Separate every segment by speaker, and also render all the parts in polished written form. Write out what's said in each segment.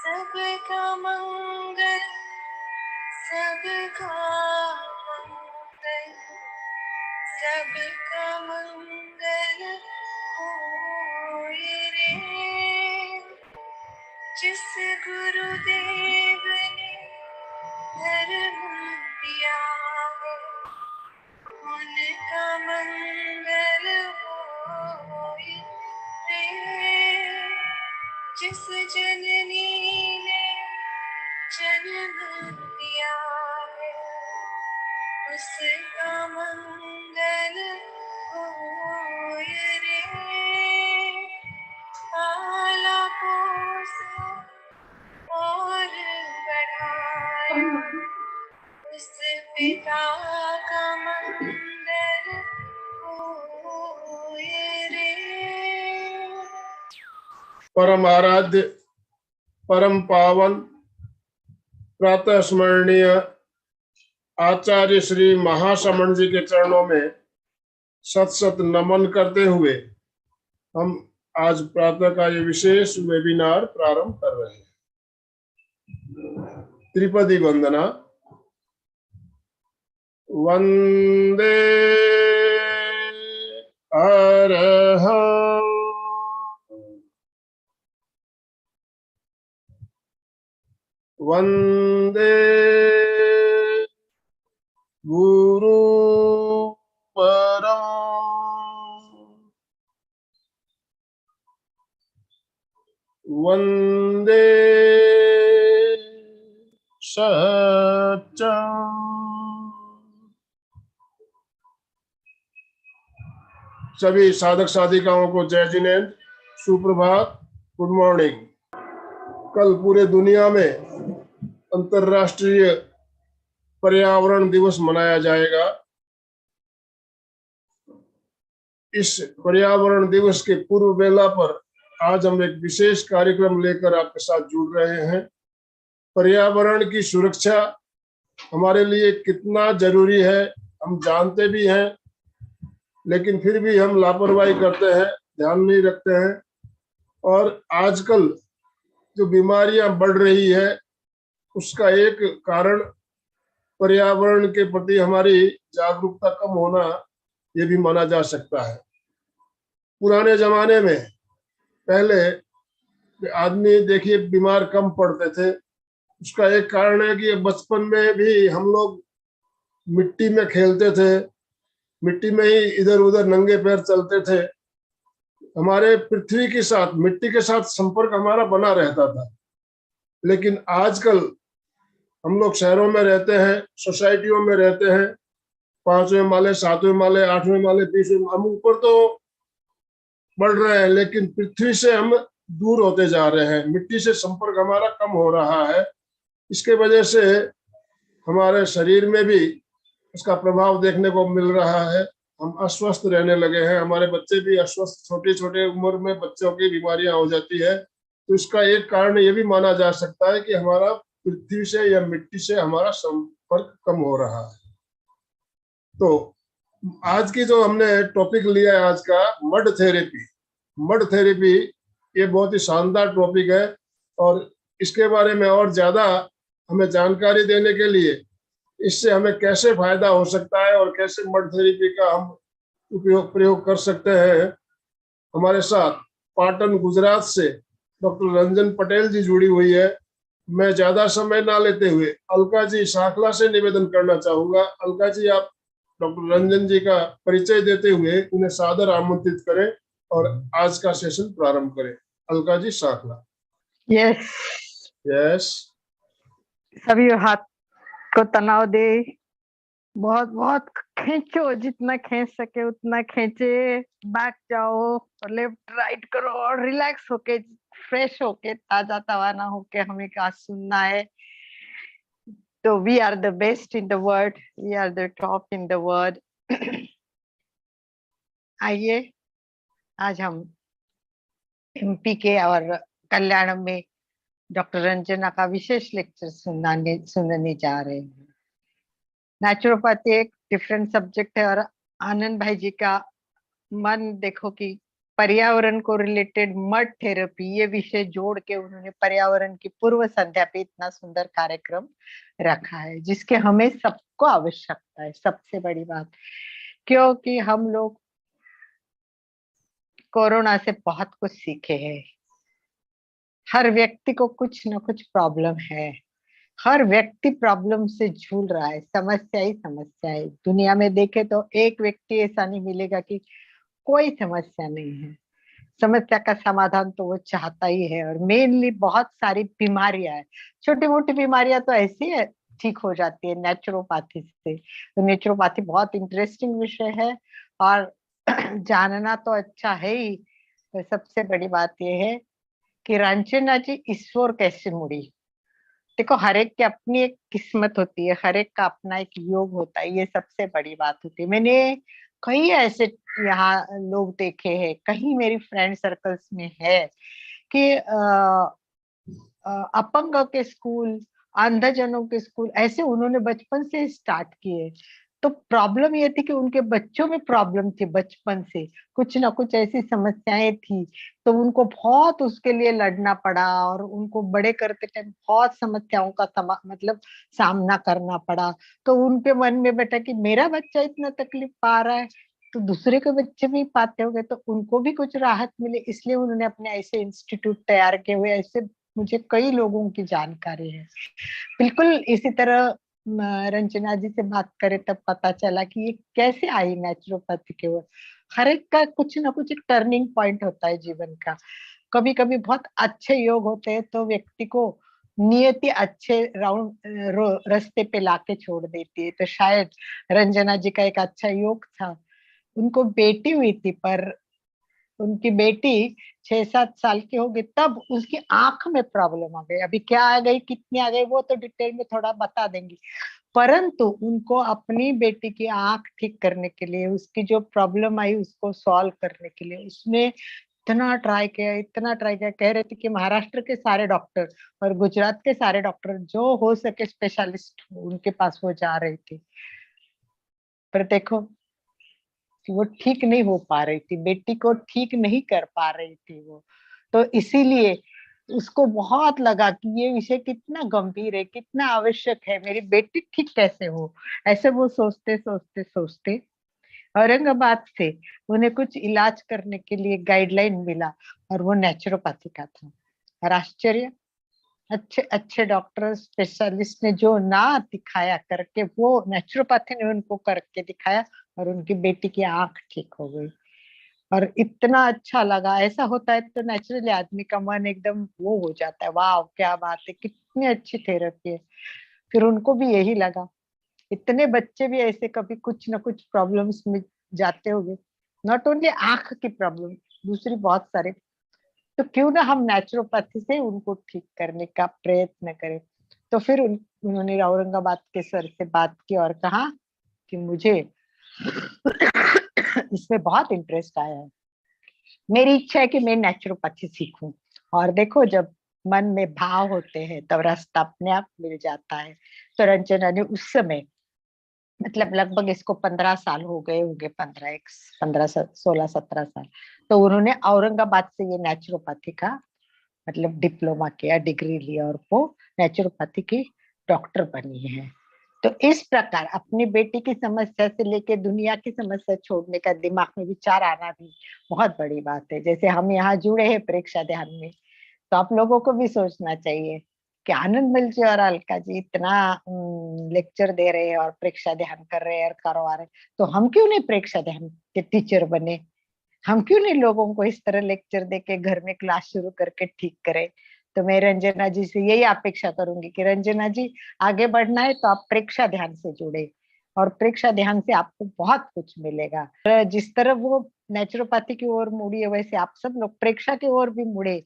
Speaker 1: सबका मंगल सबका मंगल सबका मंगल होए रे। जिस गुरुदेव ने धर्म दिया है उनका मंगल होए रे। जिस जननी ने जन्म दिया है उसका मंगल होए रे। पाला पोसा और बढ़ाया उस पिता का मंगल होए रे।
Speaker 2: परम आराध्य, परम पावन, प्रातः स्मरणीय आचार्य श्री महाश्रमण जी के चरणों में सत सत नमन करते हुए हम आज प्रातः का ये विशेष वेबिनार प्रारंभ कर रहे हैं। त्रिपदी वंदना। वंदे अरहं वंदे गुरु परम वंदे सत्यम। सभी साधक साधिकाओं को जय जिनेन्द्र, सुप्रभात, गुड मॉर्निंग। कल पूरे दुनिया में अंतर्राष्ट्रीय पर्यावरण दिवस मनाया जाएगा। इस पर्यावरण दिवस के पूर्व बेला पर आज हम एक विशेष कार्यक्रम लेकर आपके साथ जुड़ रहे हैं। पर्यावरण की सुरक्षा हमारे लिए कितना जरूरी है हम जानते भी हैं, लेकिन फिर भी हम लापरवाही करते हैं, ध्यान नहीं रखते हैं। और आजकल जो बीमारियां बढ़ रही है उसका एक कारण पर्यावरण के प्रति हमारी जागरूकता कम होना ये भी माना जा सकता है। पुराने जमाने में पहले आदमी देखिए बीमार कम पड़ते थे। उसका एक कारण है कि बचपन में भी हम लोग मिट्टी में खेलते थे, मिट्टी में ही इधर उधर नंगे पैर चलते थे। हमारे पृथ्वी के साथ, मिट्टी के साथ संपर्क हमारा बना रहता था। लेकिन आजकल हम लोग शहरों में रहते हैं, सोसाइटियों में रहते हैं, 5वें माले, 7वें माले, 8वें माले, 20वें, हम ऊपर तो बढ़ रहे हैं लेकिन पृथ्वी से हम दूर होते जा रहे हैं। मिट्टी से संपर्क हमारा कम हो रहा है। इसके वजह से हमारे शरीर में भी इसका प्रभाव देखने को मिल रहा है। हम अस्वस्थ रहने लगे हैं, हमारे बच्चे भी अस्वस्थ, छोटे छोटे उम्र में बच्चों की बीमारियां हो जाती है। तो इसका एक कारण ये भी माना जा सकता है कि हमारा पृथ्वी से या मिट्टी से हमारा संपर्क कम हो रहा है। तो आज की जो हमने टॉपिक लिया है आज का, मड थेरेपी। मड थेरेपी ये बहुत ही शानदार टॉपिक है और इसके बारे में और ज्यादा हमें जानकारी देने के लिए इससे हमें कैसे फायदा हो सकता है और कैसे मड थेरेपी का हम प्रयोग कर सकते हैं, हमारे साथ पाटन गुजरात से डॉक्टर रंजन पटेल जी जुड़ी हुई है। मैं ज्यादा समय ना लेते हुए अलका जी साखला से निवेदन करना चाहूंगा। अलका जी, आप डॉक्टर रंजन जी का परिचय देते हुए उन्हें सादर आमंत्रित करें और आज का सेशन प्रारंभ करें। अलका जी साखला।
Speaker 3: Yes
Speaker 2: yes.
Speaker 3: सभी हाथ को तनाव दे, बहुत बहुत खींचो, जितना खींच सके उतना खींचे, बैक जाओ और लेफ्ट राइट करो और रिलैक्स होके, फ्रेश होके, ताजा तवाना होके हमें आज सुनना है। तो we are the best in the world, we are the top in the world. आइए आज हम एमपी के और कल्याणम में डॉक्टर रंजना का विशेष लेक्चर सुनने जा रहे हैं। नेचुरोपैथी एक डिफरेंट सब्जेक्ट है और आनंद भाई जी का मन देखो कि पर्यावरण को रिलेटेड मड थेरेपी, ये विषय जोड़ के उन्होंने पर्यावरण की पूर्व संध्या पे इतना सुंदर कार्यक्रम रखा है, जिसके हमें सबको आवश्यकता है। सबसे बड़ी बात, क्योंकि हम लोग कोरोना से बहुत कुछ सीखे हैं। हर व्यक्ति को कुछ ना कुछ प्रॉब्लम है, हर व्यक्ति प्रॉब्लम से झूल रहा है, समस्या ही समस्या है। दुनिया में देखे तो एक व्यक्ति ऐसा नहीं मिलेगा कि कोई समस्या नहीं है। समस्या का समाधान तो वो चाहता ही है। और मेनली बहुत सारी बीमारियां है, छोटी मोटी बीमारियां तो ऐसी है ठीक हो जाती है नेचुरोपैथी से। तो नेचुरोपैथी बहुत इंटरेस्टिंग विषय है और जानना तो अच्छा है ही। तो सबसे बड़ी बात यह है कि रंजना जी ईश्वर कैसे मुड़ी। देखो, हर एक की अपनी एक किस्मत होती है, हर एक का अपना एक योग होता है, ये सबसे बड़ी बात होती है। मैंने कई ऐसे यहाँ लोग देखे हैं, कहीं मेरी फ्रेंड सर्कल्स में है कि अपंग के स्कूल, अंधजनों के स्कूल ऐसे उन्होंने बचपन से स्टार्ट किए। तो प्रॉब्लम ये थी कि उनके बच्चों में प्रॉब्लम थी, बचपन से कुछ ना कुछ ऐसी समस्याएं थी, तो उनको बहुत उसके लिए लड़ना पड़ा और उनको बड़े करते टाइम बहुत समस्याओं का मतलब सामना करना पड़ा। तो उनके मन में बेटा कि मेरा बच्चा इतना तकलीफ पा रहा है तो दूसरे के बच्चे भी पाते होंगे, तो उनको भी कुछ राहत मिले, इसलिए उन्होंने अपने ऐसे इंस्टीट्यूट तैयार किए हुए। ऐसे मुझे कई लोगों की जानकारी है। बिल्कुल इसी तरह रंजना जी से बात करें तब पता चला कि ये कैसे आई नेचुरोपैथी के ओर। हर एक का कुछ ना कुछ एक टर्निंग पॉइंट होता है जीवन का। कभी कभी बहुत अच्छे योग होते हैं तो व्यक्ति को नियति अच्छे रास्ते पे लाके छोड़ देती है। तो शायद रंजना जी का एक अच्छा योग था। उनको बेटी हुई थी, पर उनकी बेटी 6-7 साल की होगी तब उसकी आंख में प्रॉब्लम आ गई। अभी क्या आ गई, कितनी आ गई, वो तो डिटेल में थोड़ा बता देंगी। परंतु उनको अपनी बेटी की आंख ठीक करने के लिए, उसकी जो प्रॉब्लम आई उसको सॉल्व करने के लिए उसने इतना ट्राई किया, इतना ट्राई किया। कह रहे थे कि महाराष्ट्र के सारे डॉक्टर और गुजरात के सारे डॉक्टर जो हो सके स्पेशलिस्ट उनके पास वो जा रहे थे, पर देखो कि वो ठीक नहीं हो पा रही थी, बेटी को ठीक नहीं कर पा रही थी वो। तो इसीलिए उसको बहुत लगा कि ये विषय कितना गंभीर है, कितना आवश्यक है, मेरी बेटी ठीक कैसे हो। ऐसे वो सोचते सोचते सोचते औरंगाबाद से उन्हें कुछ इलाज करने के लिए गाइडलाइन मिला और वो नेचुरोपैथी का था। और आश्चर्य, अच्छे अच्छे डॉक्टर स्पेशलिस्ट ने जो ना दिखाया करके, वो नेचुरोपैथी ने उनको करके दिखाया और उनकी बेटी की आंख ठीक हो गई। और इतना अच्छा लगा। ऐसा होता है तो नेचुरली आदमी का मन एकदम वो हो जाता है, वाह क्या बात है, कितनी अच्छी थेरेपी है। फिर उनको भी यही लगा, इतने बच्चे भी ऐसे कभी कुछ ना कुछ प्रॉब्लम्स में जाते होंगे, नॉट ओनली आंख की प्रॉब्लम, दूसरी बहुत सारे। तो क्यों ना हम नेचुरोपैथी से उनको ठीक करने का प्रयत्न करें। तो फिर उन्होंने औरंगाबाद के सर से बात की और कहा कि मुझे इसमें बहुत इंटरेस्ट आया है, मेरी इच्छा है कि मैं नेचुरोपैथी सीखूं। और देखो, जब मन में भाव होते हैं तब रास्ता अपने आप मिल जाता है। तो रंजना ने उस समय, मतलब लगभग इसको 15 साल हो गए होंगे, 16-17 साल, तो उन्होंने औरंगाबाद से ये नेचुरोपैथी का मतलब डिप्लोमा किया, डिग्री लिया और वो नेचुरोपैथी की डॉक्टर बनी है। तो इस प्रकार अपनी बेटी की समस्या से लेके दुनिया की समस्या छोड़ने का दिमाग में विचार आना भी बहुत बड़ी बात है। जैसे हम यहाँ जुड़े हैं परीक्षा ध्यान में, तो आप लोगों को भी सोचना चाहिए कि आनंद मिल जी और अलका जी इतना लेक्चर दे रहे हैं और परीक्षा ध्यान कर रहे हैं और करवा रहे हैं, तो हम क्यों नहीं परीक्षा ध्यान के टीचर बने? हम क्यों नहीं लोगों को इस तरह लेक्चर देके घर में क्लास शुरू करके ठीक करें? तो मैं रंजना जी से यही अपेक्षा करूंगी कि रंजना जी, आगे बढ़ना है तो आप परीक्षा ध्यान से जुड़े और परीक्षा ध्यान से आपको बहुत कुछ मिलेगा। जिस तरह वो नेचुरोपैथी की ओर मुड़ी है, वैसे आप सब लोग परीक्षा की ओर भी मुड़े,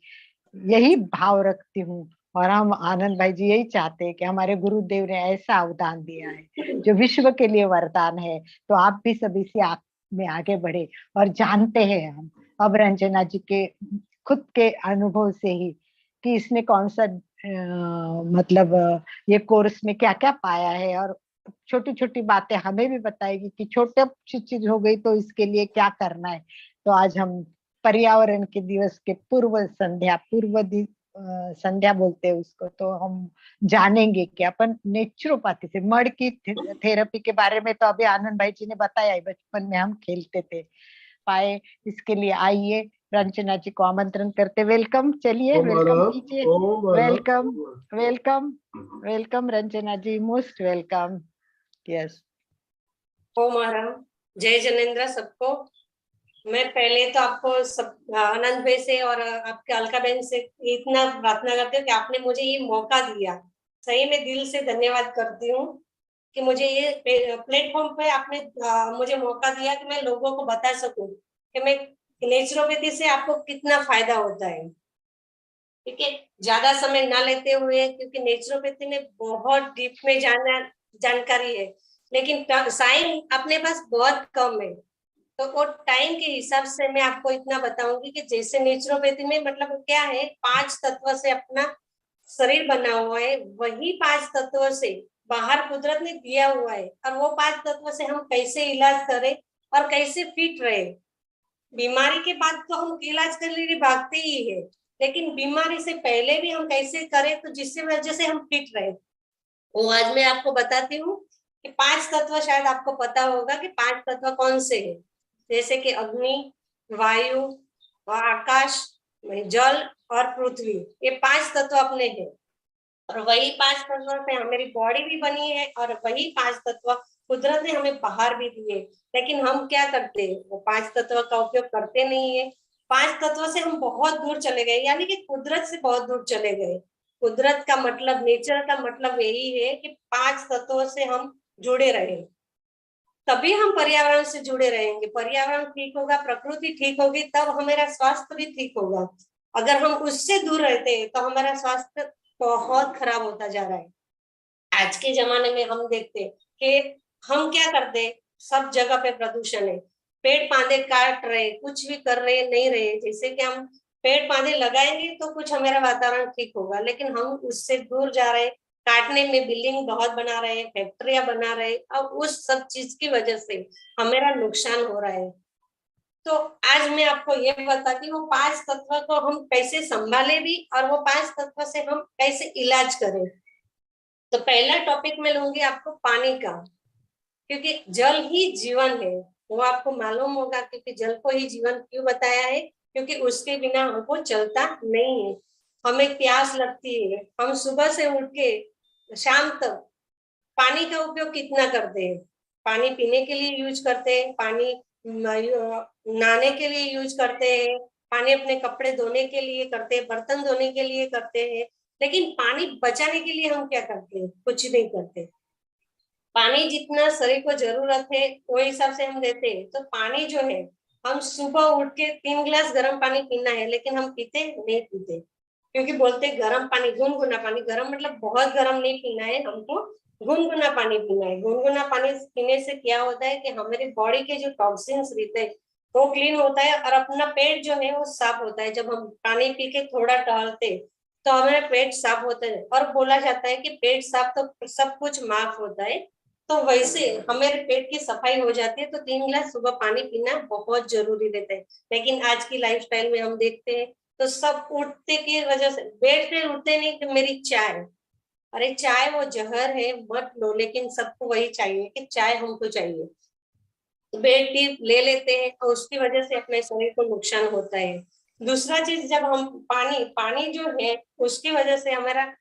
Speaker 3: यही भाव रखती हूँ। और हम आनंद भाई जी यही चाहते हैं कि हमारे गुरुदेव ने ऐसा अवदान दिया है जो विश्व के लिए वरदान है, तो आप भी सभी से में आगे बढ़े। और जानते हैं हम अब रंजना जी के खुद के अनुभव से ही कि इसने कौन सा मतलब ये कोर्स में क्या क्या पाया है, और छोटी छोटी बातें हमें भी बताएगी कि छोटी सी चीज हो गई तो इसके लिए क्या करना है। तो आज हम पर्यावरण के दिवस के संध्या बोलते हैं उसको, तो हम जानेंगे कि अपन नेचुरोपैथी से मड की थेरेपी के बारे में तो अभी आनंद भाई जी ने बताया है, बचपन में हम खेलते थे पाए। इसके लिए आइए, रंजना जी को आमंत्रण करते, वेलकम, चलिए वेलकम कीजिए। वेलकम वेलकम वेलकम रंजना जी, मोस्ट वेलकम। यस।
Speaker 4: ओम आराम, जय जनेन्द्र सबको। मैं पहले तो आपको सब आनंद भाई से और आपके अलका बहन से इतना प्रार्थना करती हूँ कि आपने मुझे ये मौका दिया, सही में दिल से धन्यवाद करती हूँ कि मुझे ये प्लेटफॉर्म पे आपने मुझे मौका दिया कि मैं लोगों को बता सकूं कि मैं नेचुरोपैथी से आपको कितना फायदा होता है। ठीक है, ज्यादा समय ना लेते हुए, क्योंकि नेचुरोपैथी में बहुत डीप में जानकारी है, लेकिन टाइम अपने पास बहुत कम है। तो वो टाइम के हिसाब से मैं आपको इतना बताऊंगी कि जैसे नेचुरोपैथी में मतलब क्या है, 5 तत्व से अपना शरीर बना हुआ है, वही 5 तत्व से बाहर कुदरत ने दिया हुआ है, और वो 5 तत्व से हम कैसे इलाज करें और कैसे फिट रहे। बीमारी के बाद तो हम इलाज के लिए भागते ही है, लेकिन बीमारी से पहले भी हम कैसे करें तो जिससे वजह से हम फिट रहे, वो आज मैं आपको बताती हूँ कि 5 तत्व, शायद आपको पता होगा कि 5 तत्व कौन से हैं, जैसे कि अग्नि, वायु, आकाश, जल और पृथ्वी। ये 5 तत्व अपने हैं, और वही 5 तत्व से हमारी बॉडी भी बनी है, और वही 5 तत्व कुदरत ने हमें बाहर भी दिए। लेकिन हम क्या करते हैं, वो 5 तत्व का उपयोग करते नहीं है। 5 तत्व से हम बहुत दूर चले गए, यानी कि कुदरत से बहुत दूर चले गए। कुदरत का मतलब, नेचर का मतलब यही है कि 5 तत्वों से हम जुड़े रहे, तभी हम पर्यावरण से जुड़े रहेंगे। पर्यावरण ठीक होगा, प्रकृति ठीक होगी, तब हमारा स्वास्थ्य भी ठीक होगा। अगर हम उससे दूर रहते हैं तो हमारा स्वास्थ्य बहुत खराब होता जा रहा है। आज के जमाने में हम देखते हैं कि हम क्या करते हैं, सब जगह पे प्रदूषण है, पेड़ पौधे काट रहे, कुछ भी कर रहे नहीं रहे। जैसे कि हम पेड़ पौधे लगाएंगे तो कुछ हमारा वातावरण ठीक होगा, लेकिन हम उससे दूर जा रहे हैं, काटने में बिल्डिंग बहुत बना रहे हैं, फैक्ट्रियां बना रहे हैं, और उस सब चीज की वजह से हमारा नुकसान हो रहा है। तो आज मैं आपको ये बताती हूँ 5 तत्व को हम कैसे संभाले भी, और वो 5 तत्व से हम कैसे इलाज करें। तो पहला टॉपिक मैं लूंगी आपको पानी का, क्योंकि जल ही जीवन है, वो आपको मालूम होगा। क्योंकि जल को ही जीवन क्यों बताया है, क्योंकि उसके बिना हमको चलता नहीं है। हमें प्यास लगती है, हम सुबह से उठ के शाम तक पानी का उपयोग कितना करते हैं। पानी पीने के लिए यूज करते हैं, पानी नहाने के लिए यूज करते हैं, पानी अपने कपड़े धोने के लिए करते हैं, बर्तन धोने के लिए करते हैं। लेकिन पानी बचाने के लिए हम क्या करते हैं, कुछ नहीं करते। पानी जितना शरीर को जरूरत है वो हिसाब से हम देते हैं। तो पानी जो है, हम सुबह उठ के 3 गिलास गर्म पानी पीना है, लेकिन हम पीते नहीं पीते, क्योंकि बोलते गर्म पानी, गुनगुना पानी, गर्म मतलब बहुत गर्म नहीं पीना है हमको, गुनगुना पानी पीना है। गुनगुना पानी पीने से क्या होता है कि हमारी बॉडी के जो टॉक्सिन्स रहते हैं वो क्लीन होता है, और अपना पेट जो है वो साफ होता है। जब हम पानी पी के थोड़ा टहलते तो हमारा पेट साफ होता है, और बोला जाता है कि पेट साफ तो सब कुछ माफ होता है। तो वैसे हमारे पेट की सफाई हो जाती है। तो 3 गिलास सुबह पानी पीना बहुत जरूरी रहता है। लेकिन आज की लाइफस्टाइल में हम देखते हैं तो सब उठते की वजह से बेड से उठते नहीं कि मेरी चाय, अरे चाय वो जहर है, मत लो, लेकिन सबको वही चाहिए कि चाय हमको चाहिए, बेड टी ले लेते हैं, और उसकी वजह से अपने शरीर को नुकसान होता है। दूसरा चीज, जब हम पानी जो है उसकी वजह से हमारा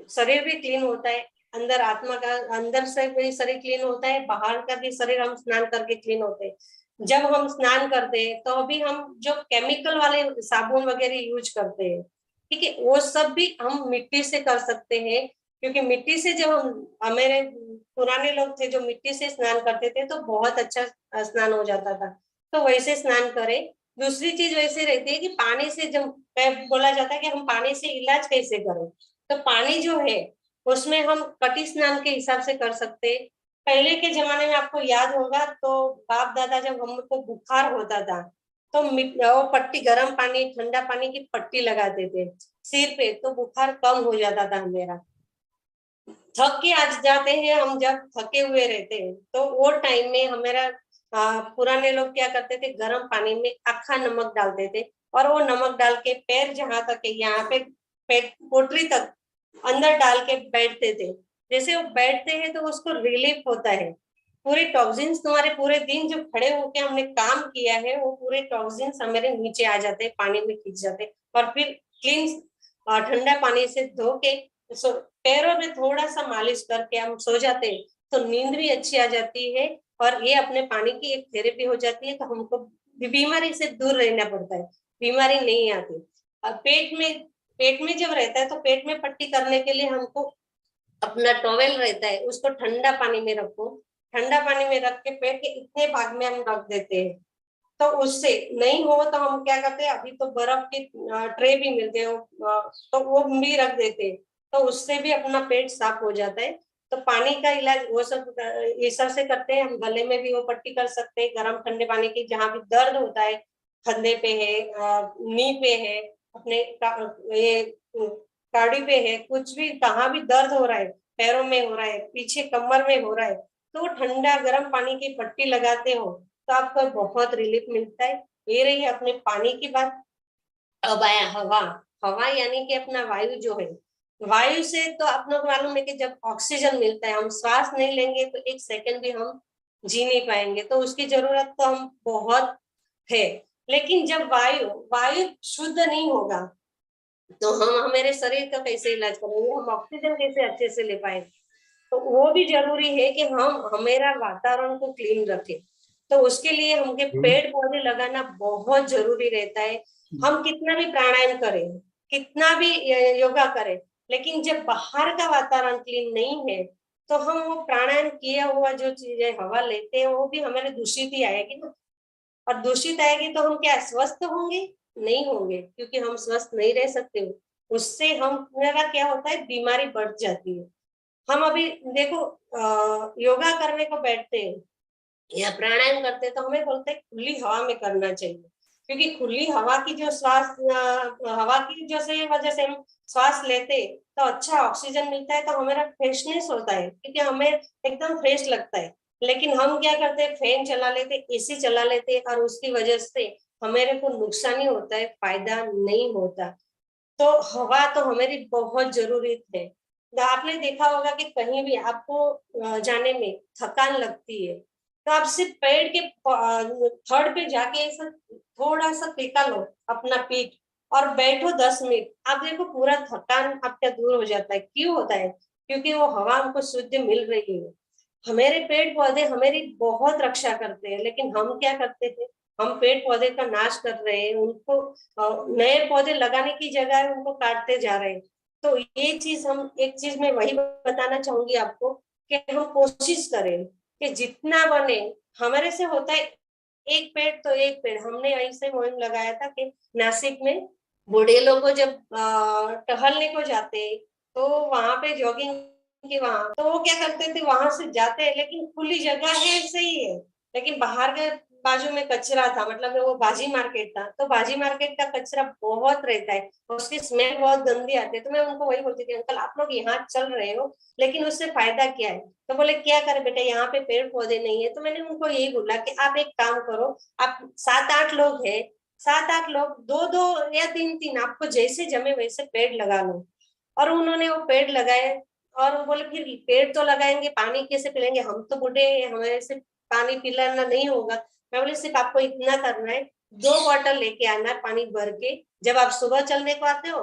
Speaker 4: शरीर भी क्लीन होता है, अंदर आत्मा का, अंदर से भी शरीर क्लीन होता है, बाहर का भी शरीर हम स्नान करके क्लीन होते हैं। जब हम स्नान करते हैं तो अभी हम जो केमिकल वाले साबुन वगैरह यूज करते हैं, ठीक है, वो सब भी हम मिट्टी से कर सकते हैं। क्योंकि मिट्टी से जब हमारे पुराने लोग थे जो मिट्टी से स्नान करते थे तो बहुत अच्छा स्नान हो जाता था, तो वैसे स्नान करें। दूसरी चीज वैसे रहती है कि पानी से जब बोला जाता है कि हम पानी से इलाज कैसे करें, तो पानी जो है उसमें हम कटी स्नान के हिसाब से कर सकते हैं। पहले के जमाने में आपको याद होगा तो बाप दादा जब हमको बुखार होता था तो वो पट्टी, गर्म पानी, ठंडा पानी की पट्टी लगाते थे सिर पे, तो बुखार कम हो जाता था मेरा। थक के आज जाते हैं हम, जब थके हुए रहते हैं तो वो टाइम में हमारा पुराने लोग क्या करते थे, गर्म पानी में अक्खा नमक डालते थे, और वो नमक डाल के पैर जहां तक है यहाँ पे पेट पोटली तक अंदर डाल के बैठते थे। जैसे वो बैठते हैं तो उसको रिलीफ होता है। पूरे टॉक्सिन्स तुम्हारे पूरे दिन जो खड़े होके हमने काम किया है वो पूरे टॉक्सिन्स हमारे नीचे आ जाते हैं, पानी में खींच जाते हैं, और फिर क्लीन ठंडा पानी से धो के पैरों में थोड़ा सा मालिश करके हम सो जाते हैं तो नींद भी अच्छी आ जाती है। और ये अपने पानी की एक थेरेपी हो जाती है, तो हमको बीमारी से दूर रहना पड़ता है, बीमारी नहीं आती। और पेट में जब रहता है तो पेट में पट्टी करने के लिए हमको अपना टॉवेल रहता है उसको ठंडा पानी में रखो, ठंडा पानी में रख के पेट के इतने भाग में हम रख देते हैं। तो उससे नहीं हो तो हम क्या करते हैं, अभी तो बर्फ की ट्रे भी मिलते हैं, तो वो भी रख देते हैं, तो उससे भी अपना पेट साफ हो जाता है। तो पानी का इलाज वो सब इस तरह से करते हैं। हम गले में भी वो पट्टी कर सकते हैं गर्म ठंडे पानी की, जहाँ भी दर्द होता है, कंधे पे है, नी पे है, अपने ये काड़ी पे है, कुछ भी कहाँ भी दर्द हो रहा है, पैरों में हो रहा है, पीछे कमर में हो रहा है, तो ठंडा गर्म पानी की पट्टी लगाते हो तो आपको बहुत रिलीफ मिलता है। ये रही अपने पानी की बात। अब आया हवा। हवा यानी कि अपना वायु जो है, वायु से तो आप लोग मालूम है कि जब ऑक्सीजन मिलता है, हम श्वास नहीं लेंगे तो एक सेकंड भी हम जी नहीं पाएंगे, तो उसकी जरूरत तो हम बहुत है। लेकिन जब वायु वायु शुद्ध नहीं होगा तो हम हमारे शरीर का कैसे इलाज करेंगे, हम ऑक्सीजन कैसे अच्छे से ले पाएंगे। तो वो भी जरूरी है कि हम हमारा वातावरण को क्लीन रखें। तो उसके लिए हमके पेड़ पौधे लगाना बहुत जरूरी रहता है। हम कितना भी प्राणायाम करें, कितना भी योगा करें, लेकिन जब बाहर का वातावरण क्लीन नहीं है तो हम वो प्राणायाम किया हुआ जो चीजें हवा लेते हैं वो भी हमारे दूषित ही आएगी ना। और दूषित आएगी तो हम क्या स्वस्थ होंगे? नहीं होंगे, क्योंकि हम स्वस्थ नहीं रह सकते। उससे हम मेरा क्या होता है, बीमारी बढ़ जाती है। हम अभी देखो योगा करने को बैठते हैं या प्राणायाम करते हैं तो हमें बोलते हैं खुली हवा में करना चाहिए, क्योंकि खुली हवा की जो हवा की जो से वजह से हम श्वास लेते तो अच्छा ऑक्सीजन मिलता है, तो हमारा फ्रेशनेस होता है, क्योंकि हमें एकदम फ्रेश लगता है। लेकिन हम क्या करते हैं, फैन चला लेते, एसी चला लेते, और उसकी वजह से हमारे को नुकसान ही होता है, फायदा नहीं होता। तो हवा तो हमारी बहुत जरूरी है। आपने देखा होगा कि कहीं भी आपको जाने में थकान लगती है तो आप सिर्फ पेड़ के थर्ड पे जाके ऐसा थोड़ा सा टेका लो अपना पीठ और बैठो 10 मिनट, आप देखो पूरा थकान आपका दूर हो जाता है। क्यों होता है? क्योंकि वो हवा हमको शुद्ध मिल रही है। हमारे पेड़ पौधे हमारी बहुत रक्षा करते हैं, लेकिन हम क्या करते थे, हम पेड़ पौधे का नाश कर रहे हैं, उनको नए पौधे लगाने की जगह उनको काटते जा रहे हैं। तो ये चीज हम एक चीज में वही बताना चाहूंगी आपको कि हम कोशिश करें कि जितना बने, हमारे से होता है एक पेड़ तो एक पेड़। हमने ऐसे मुहिम लगाया था कि नासिक में बूढ़े लोग को जब टहलने को जाते तो वहां पे जॉगिंग की, वहां तो वो क्या करते थे, वहां से जाते हैं लेकिन खुली जगह है सही है, लेकिन बाहर के बाजू में कचरा था, मतलब वो भाजी मार्केट था, तो भाजी मार्केट का कचरा बहुत रहता है, उसकी स्मेल बहुत गंदी आती है। तो मैं उनको वही बोलती थी, अंकल आप लोग यहाँ चल रहे हो लेकिन उससे फायदा क्या है? तो बोले क्या करे बेटा, यहाँ पे पेड़ पौधे नहीं है। तो मैंने उनको यही बोला कि आप एक काम करो, आप 7-8 लोग हैं, 7-8 लोग 2-2 या 3-3 आपको जैसे जमे वैसे पेड़ लगा लो। और उन्होंने वो पेड़ लगाए, और वो बोले फिर पेड़ तो लगाएंगे पानी कैसे पिलाएंगे, हम तो बूढ़े हैं, हमारे से पानी पिलाना नहीं होगा। मैं बोली सिर्फ आपको इतना करना है, 2 बॉटल लेके आना पानी भर के, जब आप सुबह चलने को आते हो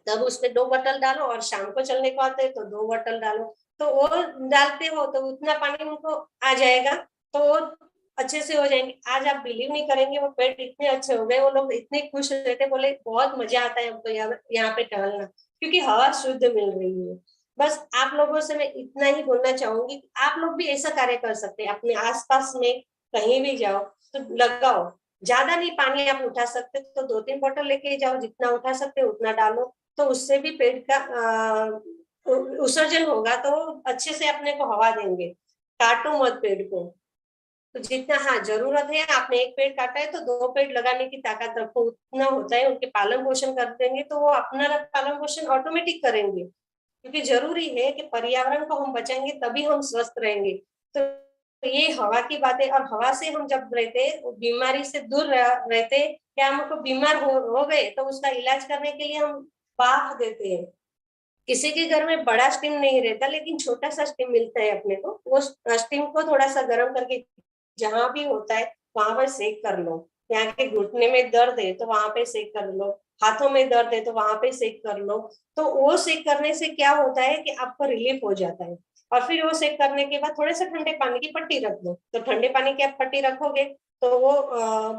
Speaker 4: तब उसमें 2 बॉटल डालो, और शाम को चलने को आते हो तो 2 बॉटल डालो। तो वो डालते हो तो उतना पानी उनको आ जाएगा, तो वो अच्छे से हो जाएंगे। आज आप बिलीव नहीं करेंगे, वो पेड़ इतने अच्छे हो गए, वो लोग इतने खुश रहते, बोले बहुत मजा आता है हमको यहाँ पे टहलना, क्योंकि हवा शुद्ध मिल रही है। बस आप लोगों से मैं इतना ही बोलना चाहूंगी, आप लोग भी ऐसा कार्य कर सकते हैं, अपने आसपास में कहीं भी जाओ तो लगाओ। ज्यादा नहीं पानी आप उठा सकते तो 2-3 बॉटल लेके जाओ, जितना उठा सकते उतना डालो, तो उससे भी पेड़ का उत्सर्जन होगा, तो अच्छे से अपने को हवा देंगे। काटो मत पेड़ को, तो जितना हाँ जरूरत है, आपने एक पेड़ काटा है तो 2 पेड़ लगाने की ताकत रखो, उतना होता है। उनके पालन पोषण कर देंगे तो वो अपना पालन पोषण ऑटोमेटिक करेंगे, क्योंकि जरूरी है कि पर्यावरण को हम बचाएंगे तभी हम स्वस्थ रहेंगे। तो ये हवा की बात है, और हवा से हम जब रहते बीमारी से दूर रहते, क्या हमको बीमार हो गए तो उसका इलाज करने के लिए हम बाफ देते हैं। किसी के घर में बड़ा स्टीम नहीं रहता, लेकिन छोटा सा स्टीम मिलता है अपने को, वो स्टीम को थोड़ा सा गर्म करके जहां भी होता है वहां पर सेक कर लो। यहाँ के घुटने में दर्द है तो वहां पे सेक कर लो, हाथों में दर्द है तो वहां पे सेक कर लो। तो वो सेक करने से क्या होता है कि आपको रिलीफ हो जाता है। और फिर वो सेक करने के बाद थोड़े से ठंडे पानी की पट्टी रख दो। तो ठंडे पानी की आप पट्टी रखोगे तो वो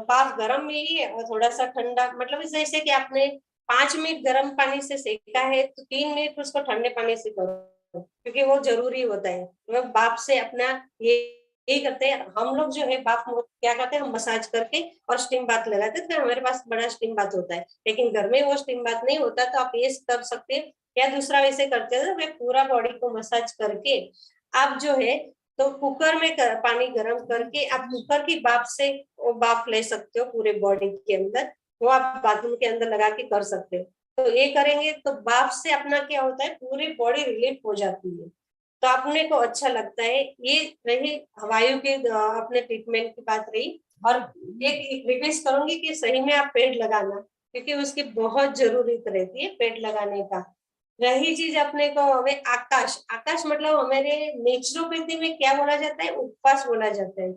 Speaker 4: बाफ गर्म मिली है और थोड़ा सा ठंडा, मतलब जैसे कि आपने 5 मिनट गर्म पानी से सेका है तो 3 मिनट उसको ठंडे पानी से करो, क्योंकि वो जरूरी होता है। तो बाप से अपना यही करते हैं हम लोग जो है, बाप क्या करते हैं, हम मसाज करके और स्टीम बाथ लगाते हैं। तो हमारे पास बड़ा स्टीम बाथ होता है, लेकिन घर में वो स्टीम बाथ नहीं होता, तो आप ये कर सकते हैं। या दूसरा वैसे करते हैं, मैं पूरा बॉडी को मसाज करके आप जो है तो कुकर में पानी गर्म करके आप कुकर की बाप से वो बाप ले सकते हो पूरे बॉडी के अंदर। वो आप बाथरूम के अंदर लगा के कर सकते हो। तो ये करेंगे तो बाफ से अपना क्या होता है, पूरी बॉडी रिलीफ हो जाती है, तो अपने को अच्छा लगता है। ये रही वायु के अपने ट्रीटमेंट की बात रही। और एक रिक्वेस्ट करूंगी कि सही में आप पेड़ लगाना, क्योंकि उसकी बहुत जरूरत रहती है पेड़ लगाने का। रही चीज अपने को हमें आकाश, आकाश मतलब हमारे नेचुरोपैथी में क्या बोला जाता है, उपवास बोला जाता है।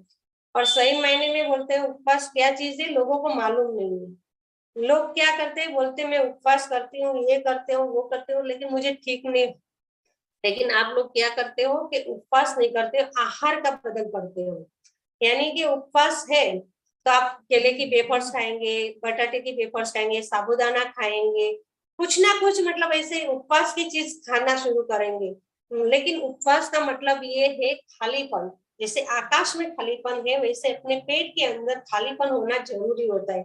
Speaker 4: और सही मायने में बोलते हैं उपवास क्या चीज है, लोगों को मालूम नहीं है। लोग क्या करते हैं, बोलते हैं मैं उपवास करती हूँ, ये करते हूँ, वो करते हूँ, लेकिन मुझे ठीक नहीं। लेकिन आप लोग क्या करते हो कि उपवास नहीं करते हो, आहार का बदल करते हो। यानी कि उपवास है तो आप केले की वेफर्स खाएंगे, बटाटे की वेफर्स खाएंगे, साबूदाना खाएंगे, कुछ ना कुछ मतलब ऐसे उपवास की चीज खाना शुरू करेंगे। लेकिन उपवास का मतलब ये है खालीपन। जैसे आकाश में खालीपन है, वैसे अपने पेट के अंदर खालीपन होना जरूरी होता है।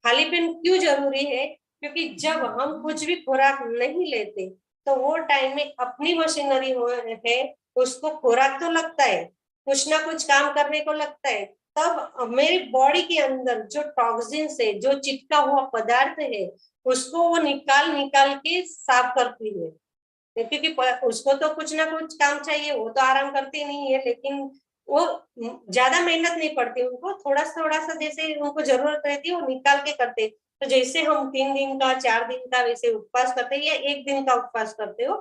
Speaker 4: खालीपन क्यों जरूरी है, क्योंकि जब हम कुछ भी खुराक नहीं लेते तो वो टाइम में अपनी मशीनरी है, उसको खुराक तो लगता है, कुछ ना कुछ काम करने को लगता है। तब मेरी बॉडी के अंदर जो टॉक्सिन्स है, जो चिपका हुआ पदार्थ है, उसको वो निकाल निकाल के साफ करती है। क्योंकि उसको तो कुछ ना कुछ काम चाहिए, वो तो आराम करती नहीं है, लेकिन वो ज्यादा मेहनत नहीं पड़ती उनको, थोड़ा सा जैसे उनको जरूरत रहती है वो निकाल के करते। तो जैसे हम 3 दिन का 4 दिन का वैसे उपवास करते हैं या 1 दिन का उपवास करते हो,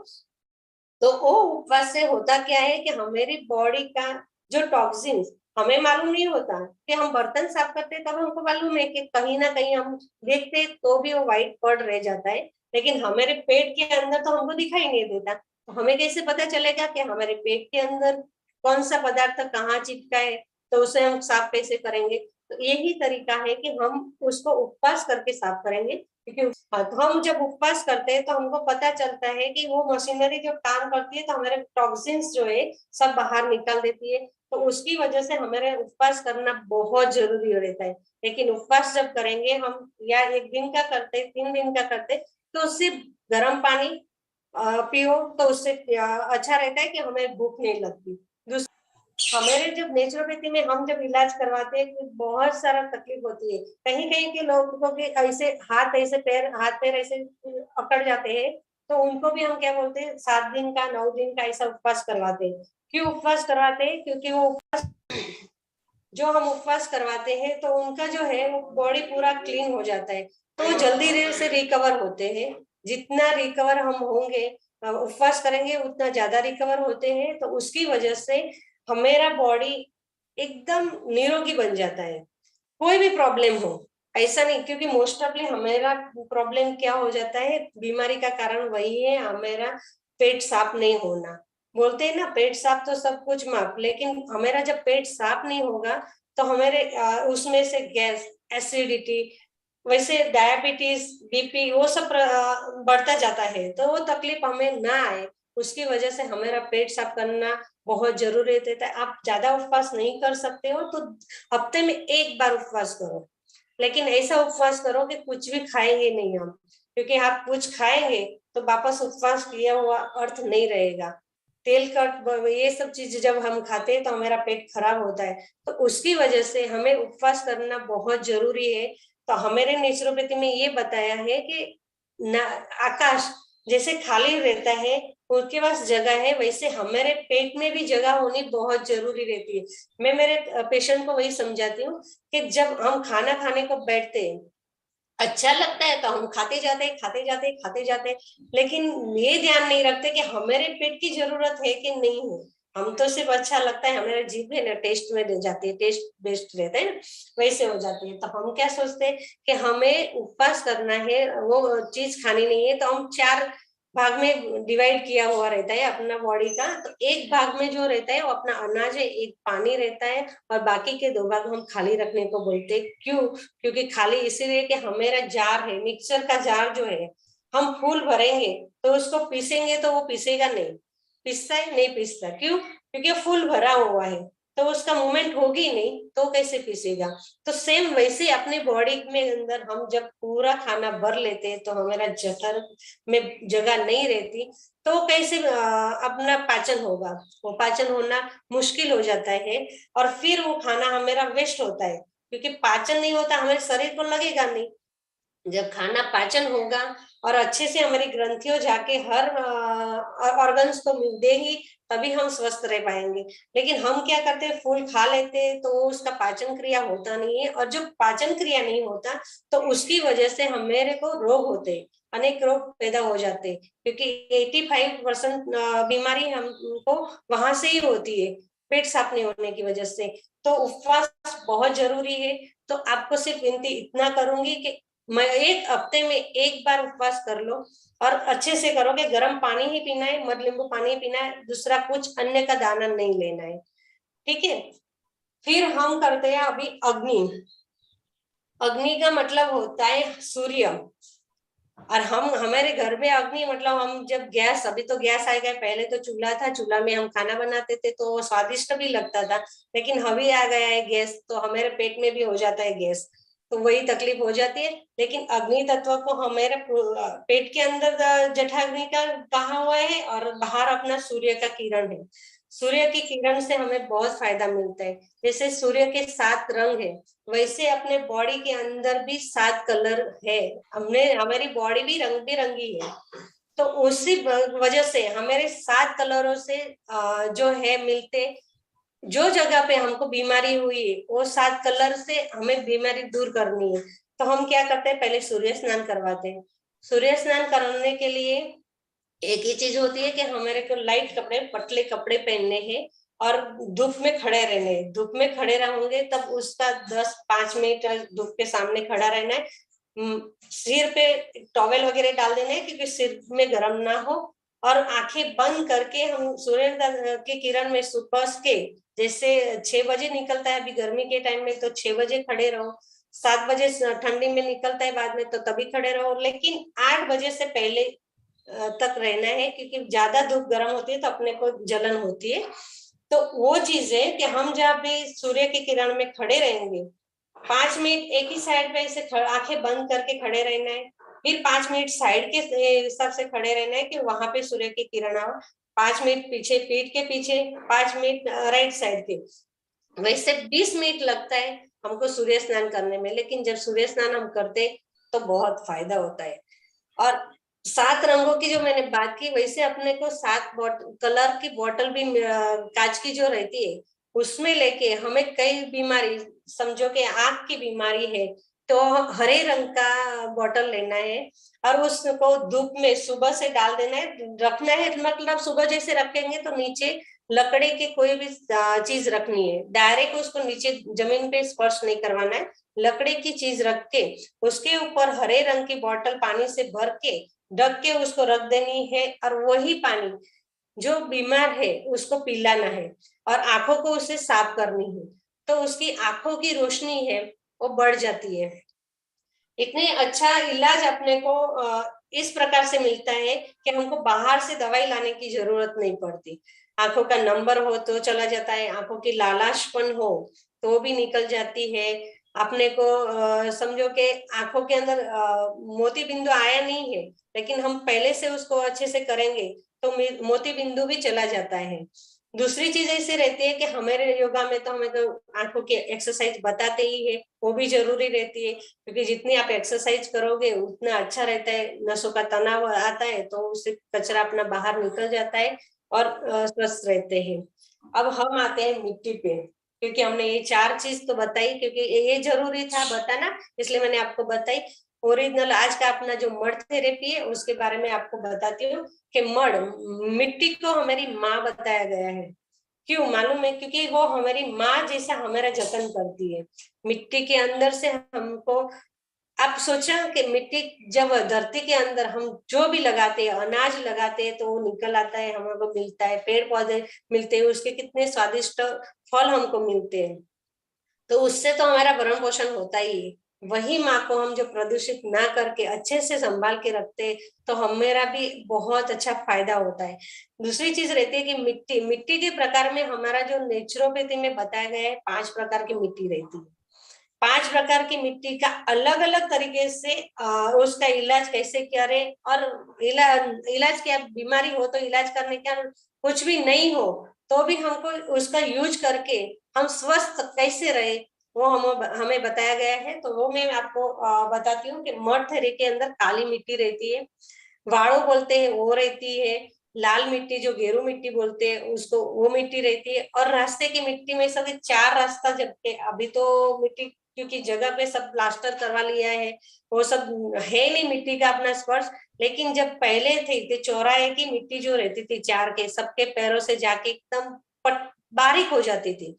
Speaker 4: तो वो उपवास से होता क्या है कि हमारी बॉडी का जो टॉक्सिन्स, हमें मालूम नहीं होता कि हम बर्तन साफ करते तब हमको मालूम है कि कहीं ना कहीं हम देखते तो भी वो व्हाइट पड़ रह जाता है, लेकिन हमारे पेट के अंदर तो हमको दिखाई नहीं देता। तो हमें कैसे पता चलेगा कि हमारे पेट के अंदर कौन सा पदार्थ कहाँ चिपका है, तो उसे हम साफ कैसे करेंगे। तो यही तरीका है कि हम उसको उपवास करके साफ करेंगे। क्योंकि हम जब उपवास करते हैं तो हमको पता चलता है कि वो मशीनरी जब काम करती है तो हमारे टॉक्सिन्स जो है सब बाहर निकाल देती है। तो उसकी वजह से हमारे उपवास करना बहुत जरूरी रहता है। लेकिन उपवास जब करेंगे हम, या 1 दिन का करते 3 दिन का करते, तो उससे गर्म पानी पियो तो उससे अच्छा रहता है कि हमें भूख नहीं लगती। हमारे जब नेचुरोपैथी में हम जब इलाज करवाते हैं तो बहुत सारा तकलीफ होती है। कहीं कहीं के लोगों के ऐसे हाथ पैर ऐसे अकड़ जाते हैं, तो उनको भी हम क्या बोलते हैं, 7 दिन का 9 दिन का ऐसा उपवास करवाते हैं। क्यों उपवास करवाते हैं, क्योंकि वो जो हम उपवास करवाते हैं तो उनका जो है वो बॉडी पूरा क्लीन हो जाता है, तो जल्दी से रिकवर होते हैं। जितना रिकवर हम होंगे, उपवास करेंगे उतना ज्यादा रिकवर होते हैं। तो उसकी वजह से हमारा बॉडी एकदम निरोगी बन जाता है, कोई भी प्रॉब्लम हो ऐसा नहीं। क्योंकि मोस्ट ऑफली हमारा प्रॉब्लम क्या हो जाता है, बीमारी का कारण वही है हमारा पेट साफ नहीं होना। बोलते हैं ना, पेट साफ तो सब कुछ माफ, लेकिन हमारा जब पेट साफ नहीं होगा तो हमारे उसमें से गैस, एसिडिटी, वैसे डायबिटीज, बीपी वो सब बढ़ता जाता है। तो वो तकलीफ हमें ना आए, उसकी वजह से हमारा पेट साफ करना बहुत जरूरी रहता है। आप ज्यादा उपवास नहीं कर सकते हो तो हफ्ते में 1 बार उपवास करो, लेकिन ऐसा उपवास करो कि कुछ भी खाएंगे नहीं हम। क्योंकि आप कुछ खाएंगे तो वापस उपवास किया हुआ अर्थ नहीं रहेगा। तेल का ये सब चीज जब हम खाते हैं तो हमारा पेट खराब होता है, तो उसकी वजह से हमें उपवास करना बहुत जरूरी है। तो हमारे नेचुरोपैथी में ये बताया है कि आकाश जैसे खाली रहता है उनके पास जगह है, वैसे हमारे पेट में भी जगह होनी बहुत जरूरी रहती है। मैं मेरे पेशेंट को वही समझाती हूँ कि जब हम खाना खाने को बैठते हैं, अच्छा लगता है तो हम खाते जाते हैं, खाते जाते हैं, खाते जाते हैं, लेकिन ये ध्यान नहीं रखते कि हमारे पेट की जरूरत है कि नहीं है। हम तो सिर्फ अच्छा लगता है, हमारे जीभ है ना टेस्ट में ले जाती है, टेस्ट बेस्ट रहता है ना, वैसे हो जाती है। तो हम क्या सोचते हैं कि हमें उपवास करना है, वो चीज खानी नहीं है, तो हम 4 भाग में डिवाइड किया हुआ रहता है अपना बॉडी का। तो एक भाग में जो रहता है वो अपना अनाज है, एक पानी रहता है, और बाकी के 2 भाग हम खाली रखने को बोलते हैं। क्यों? क्योंकि खाली इसीलिए कि हमारा जार है, मिक्सर का जार जो है, हम फूल भरेंगे तो उसको पीसेंगे तो वो पीसेगा नहीं, पीसता है नहीं पीसता। क्यों? क्योंकि फूल भरा हुआ है, तो उसका मूवमेंट होगी नहीं, तो कैसे पीसेगा। तो सेम वैसे अपनी बॉडी में अंदर हम जब पूरा खाना भर लेते हैं तो हमारा जठर में जगह नहीं रहती, तो कैसे अपना पाचन होगा, वो पाचन होना मुश्किल हो जाता है, और फिर वो खाना हमारा वेस्ट होता है, क्योंकि पाचन नहीं होता, हमारे शरीर को लगेगा नहीं। जब खाना पाचन होगा और अच्छे से हमारी ग्रंथियों जाके हर ऑर्गन्स को देंगी, तभी हम स्वस्थ रह पाएंगे। लेकिन हम क्या करते हैं, फूल खा लेते हैं तो उसका पाचन क्रिया होता नहीं है, और जब पाचन क्रिया नहीं होता तो उसकी वजह से हमारे को रोग होते हैं, अनेक रोग पैदा हो जाते हैं, क्योंकि 85% बीमारी हमको वहां से ही होती है, पेट साफ नहीं होने की वजह से। तो उपवास बहुत जरूरी है। तो आपको सिर्फ विनती इतना करूंगी कि मैं 1 हफ्ते में 1 बार उपवास कर लो, और अच्छे से करो कि गर्म पानी ही पीना है, मध नींबू पानी ही पीना है, दूसरा कुछ अन्य का दाना नहीं लेना है। ठीक है। फिर हम करते हैं अभी अग्नि। अग्नि का मतलब होता है सूर्य। और हम हमारे घर में अग्नि मतलब हम जब गैस, अभी तो गैस आ गया, पहले तो चूल्हा था, चूल्हा में हम खाना बनाते थे तो स्वादिष्ट भी लगता था, लेकिन अभी आ गया है गैस, तो हमारे पेट में भी हो जाता है गैस, तो वही तकलीफ हो जाती है। लेकिन अग्नि तत्व को हमारे पेट के अंदर जठराग्नि का कहा हुआ है, और बाहर अपना सूर्य का किरण है। सूर्य की किरण से हमें बहुत फायदा मिलता है। जैसे सूर्य के 7 रंग है, वैसे अपने बॉडी के अंदर भी 7 कलर है, हमने हमारी बॉडी भी रंग बिरंगी है। तो उसी वजह से हमारे 7 कलरों से जो है मिलते, जो जगह पे हमको बीमारी हुई है वो 7 कलर से हमें बीमारी दूर करनी है। तो हम क्या करते हैं, पहले सूर्य स्नान करवाते हैं। सूर्य स्नान करने के लिए एक ही चीज होती है कि हमारे को लाइट कपड़े, पतले कपड़े पहनने हैं, और धूप में खड़े रहने हैं। धूप में खड़े रहोगे तब उसका 10-5 मिनट धूप के सामने खड़ा रहना है। सिर पे टॉवेल वगैरह डाल देना है, क्योंकि सिर में गर्म ना हो, और आंखें बंद करके हम सूर्य के किरण में सुबह के, जैसे 6 बजे निकलता है अभी गर्मी के टाइम में, तो 6 बजे खड़े रहो। 7 बजे ठंडी में निकलता है बाद में, तो तभी खड़े रहो, लेकिन 8 बजे से पहले तक रहना है, क्योंकि ज्यादा धूप गर्म होती है तो अपने को जलन होती है। तो वो चीज है कि हम जब भी सूर्य की किरण में खड़े रहेंगे, 5 मिनट एक ही साइड पे ऐसे आंखें बंद करके खड़े रहना है, फिर 5 मिनट साइड के हिसाब से खड़े रहना है कि वहां पे सूर्य की किरण आओ। 5 मिनट पीछे, पीठ के पीछे, 5 मिनट राइट साइड के, वैसे 20 मिनट लगता है हमको सूर्य स्नान करने में। लेकिन जब सूर्य स्नान हम करते तो बहुत फायदा होता है। और 7 रंगों की जो मैंने बात की, वैसे अपने को 7 कलर की बोतल भी कांच की जो रहती है उसमें लेके, हमें कई बीमारी, समझो कि आंख की बीमारी है तो हरे रंग का बोतल लेना है, और उसको धूप में सुबह से डाल देना है, रखना है। मतलब सुबह जैसे रखेंगे तो नीचे लकड़ी की कोई भी चीज रखनी है, डायरेक्ट उसको नीचे जमीन पे स्पर्श नहीं करवाना है। लकड़ी की चीज रख के उसके ऊपर हरे रंग की बोतल पानी से भर के ढक के उसको रख देनी है, और वही पानी जो बीमार है उसको पिलाना है, और आंखों को उसे साफ करनी है, तो उसकी आंखों की रोशनी है वो बढ़ जाती है। इतने अच्छा इलाज अपने को इस प्रकार से मिलता है कि हमको बाहर से दवाई लाने की जरूरत नहीं पड़ती। आंखों का नंबर हो तो चला जाता है, आंखों की लालाशपन हो तो भी निकल जाती है। अपने को समझो कि आंखों के अंदर मोती बिंदु आया नहीं है, लेकिन हम पहले से उसको अच्छे से करेंगे तो मोती बिंदु भी चला जाता है। दूसरी चीज ऐसी रहती है कि हमारे योगा में तो हमें तो आंखों की एक्सरसाइज बताते ही है, वो भी जरूरी रहती है, क्योंकि जितनी आप एक्सरसाइज करोगे उतना अच्छा रहता है, नसों का तनाव आता है तो उससे कचरा अपना बाहर निकल जाता है और स्वस्थ रहते हैं। अब हम आते हैं मिट्टी पे, क्योंकि हमने ये 4 चीज तो बताई, क्योंकि ये जरूरी था बताना, इसलिए मैंने आपको बताई। ओरिजिनल आज का अपना जो मड थेरेपी है उसके बारे में आपको बताती हूँ कि मड, मिट्टी को हमारी माँ बताया गया है। क्यों मालूम है? क्योंकि वो हमारी माँ जैसा हमारा जतन करती है। मिट्टी के अंदर से हमको, आप सोचा कि मिट्टी जब धरती के अंदर हम जो भी लगाते हैं, अनाज लगाते हैं तो वो निकल आता है, हमको मिलता है, पेड़ पौधे मिलते हैं, उसके कितने स्वादिष्ट फल हमको मिलते हैं, तो उससे तो हमारा भरण पोषण होता ही है। वही माँ को हम जो प्रदूषित ना करके अच्छे से संभाल के रखते तो हमेरा भी बहुत अच्छा फायदा होता है। दूसरी चीज रहती है कि मिट्टी, मिट्टी के प्रकार में हमारा जो नेचुरोपैथी में बताया गया है 5 प्रकार की मिट्टी रहती है। 5 प्रकार की मिट्टी का अलग अलग तरीके से उसका इलाज कैसे करें, और इलाज क्या, बीमारी हो तो इलाज करने का, कुछ भी नहीं हो तो भी हमको उसका यूज करके हम स्वस्थ कैसे रहे, वो हमें बताया गया है। तो वो मैं आपको बताती हूँ कि मड थेरेपी के अंदर काली मिट्टी रहती है, वाड़ो बोलते हैं वो रहती है, लाल मिट्टी जो गेरू मिट्टी बोलते हैं उसको, वो मिट्टी रहती है, और रास्ते की मिट्टी में सभी 4 रास्ता, जबकि अभी तो मिट्टी क्योंकि जगह पे सब प्लास्टर करवा लिया है, वो सब है नहीं मिट्टी का अपना स्पर्श, लेकिन जब पहले थे तो चौराहे की मिट्टी जो रहती थी 4 के, सबके पैरों से जाके एकदम बारीक हो जाती थी,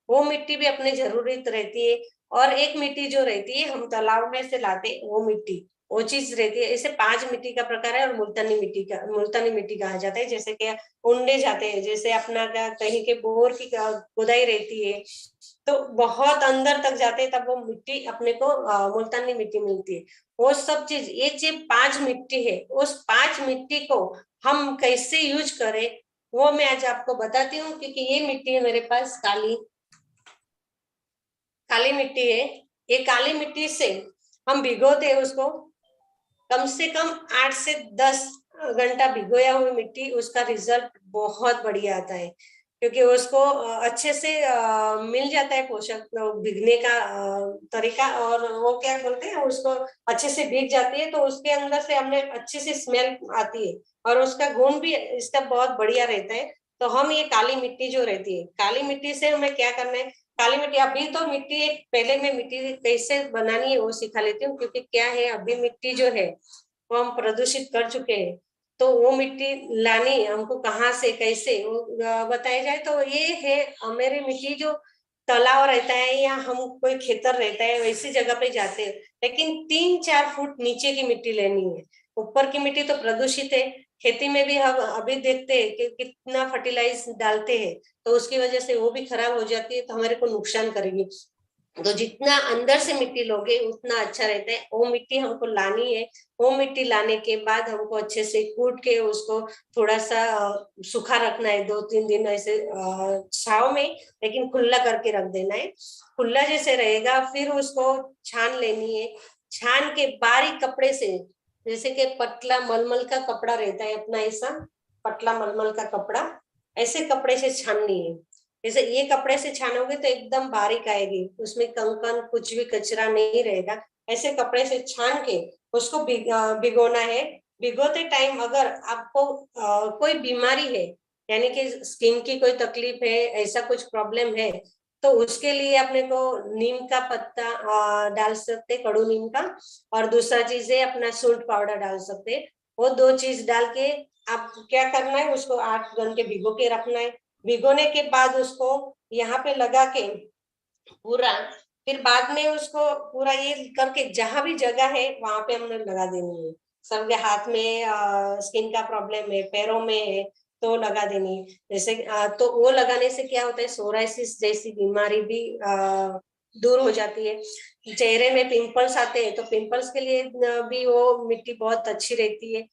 Speaker 4: वो मिट्टी भी अपने जरूरत रहती है। और एक मिट्टी जो रहती है हम तालाब में से लाते, वो मिट्टी, वो चीज रहती है। ऐसे 5 मिट्टी का प्रकार है, और मुल्तानी मिट्टी कहा जाता है, जैसे कि उंडे जाते हैं, जैसे अपना का कहीं के बोर की खुदाई रहती है तो बहुत अंदर तक जाते हैं, तब वो मिट्टी अपने को मुल्तानी मिट्टी मिलती है। वो सब चीज, ये जो 5 मिट्टी है, उस 5 मिट्टी को हम कैसे यूज करें वो मैं आज आपको बताती हूँ, क्योंकि ये मिट्टी है मेरे पास काली काली मिट्टी है। ये काली मिट्टी से हम भिगोते हैं उसको, कम से कम 8 से 10 घंटा भिगोया हुई मिट्टी, उसका रिजल्ट बहुत बढ़िया आता है, क्योंकि उसको अच्छे से मिल जाता है पोषक, भीगने का तरीका, और वो क्या बोलते हैं उसको, अच्छे से भीग जाती है तो उसके अंदर से हमने अच्छी सी स्मेल आती है, और उसका गुण भी इसका बहुत बढ़िया रहता है। तो हम ये काली मिट्टी जो रहती है, काली मिट्टी से हमें क्या करना है, काली मिट्टी, अभी तो मिट्टी पहले मैं मिट्टी कैसे बनानी है वो सिखा लेती हूँ, क्योंकि क्या है अभी मिट्टी जो है वो हम प्रदूषित कर चुके हैं, तो वो मिट्टी लानी हमको कहाँ से कैसे वो बताया जाए। तो ये है मेरी मिट्टी जो तालाब रहता है या हम कोई खेतर रहता है वैसी जगह पे जाते हैं, लेकिन 3-4 फुट नीचे की मिट्टी लेनी है। ऊपर की मिट्टी तो प्रदूषित है, खेती में भी हम अभी देखते हैं कि कितना फर्टिलाइज डालते हैं, तो उसकी वजह से वो भी खराब हो जाती है, तो हमारे को नुकसान करेगी। तो जितना अंदर से मिट्टी लोगे उतना अच्छा रहता है। वो मिट्टी हमको लानी है, वो मिट्टी लाने के बाद हमको अच्छे से कूट के उसको थोड़ा सा सूखा रखना है, 2-3 दिन ऐसे छाव में, लेकिन खुला करके रख देना है। खुला जैसे रहेगा फिर उसको छान लेनी है, छान के बारीक कपड़े से, जैसे कि पतला मलमल का कपड़ा रहता है अपना, ऐसा पतला मलमल का कपड़ा, ऐसे कपड़े से छाननी है। जैसे ये कपड़े से छानोगे तो एकदम बारीक आएगी, उसमें कंकन कुछ भी कचरा नहीं रहेगा। ऐसे कपड़े से छान के उसको भिगोना है। भिगोते टाइम अगर आपको कोई बीमारी है, यानी कि स्किन की कोई तकलीफ है, ऐसा कुछ प्रॉब्लम है, तो उसके लिए अपने को नीम का पत्ता डाल सकते, कड़ू नीम का, और दूसरा चीज है अपना सूंठ पाउडर डाल सकते। वो 2 चीज डाल के आप क्या करना है, उसको 8 घंटे भिगो के रखना है। भिगोने के बाद उसको यहाँ पे लगा के पूरा, फिर बाद में उसको पूरा ये करके जहां भी जगह है वहां पे हमने लगा देनी है। सबके हाथ में स्किन का प्रॉब्लम है, पैरों में है, तो लगा देनी है। जैसे तो वो लगाने से क्या होता है, सोराइसिस जैसी बीमारी भी दूर हो जाती है। चेहरे में पिंपल्स आते हैं तो पिंपल्स के लिए भी वो मिट्टी बहुत अच्छी रहती है।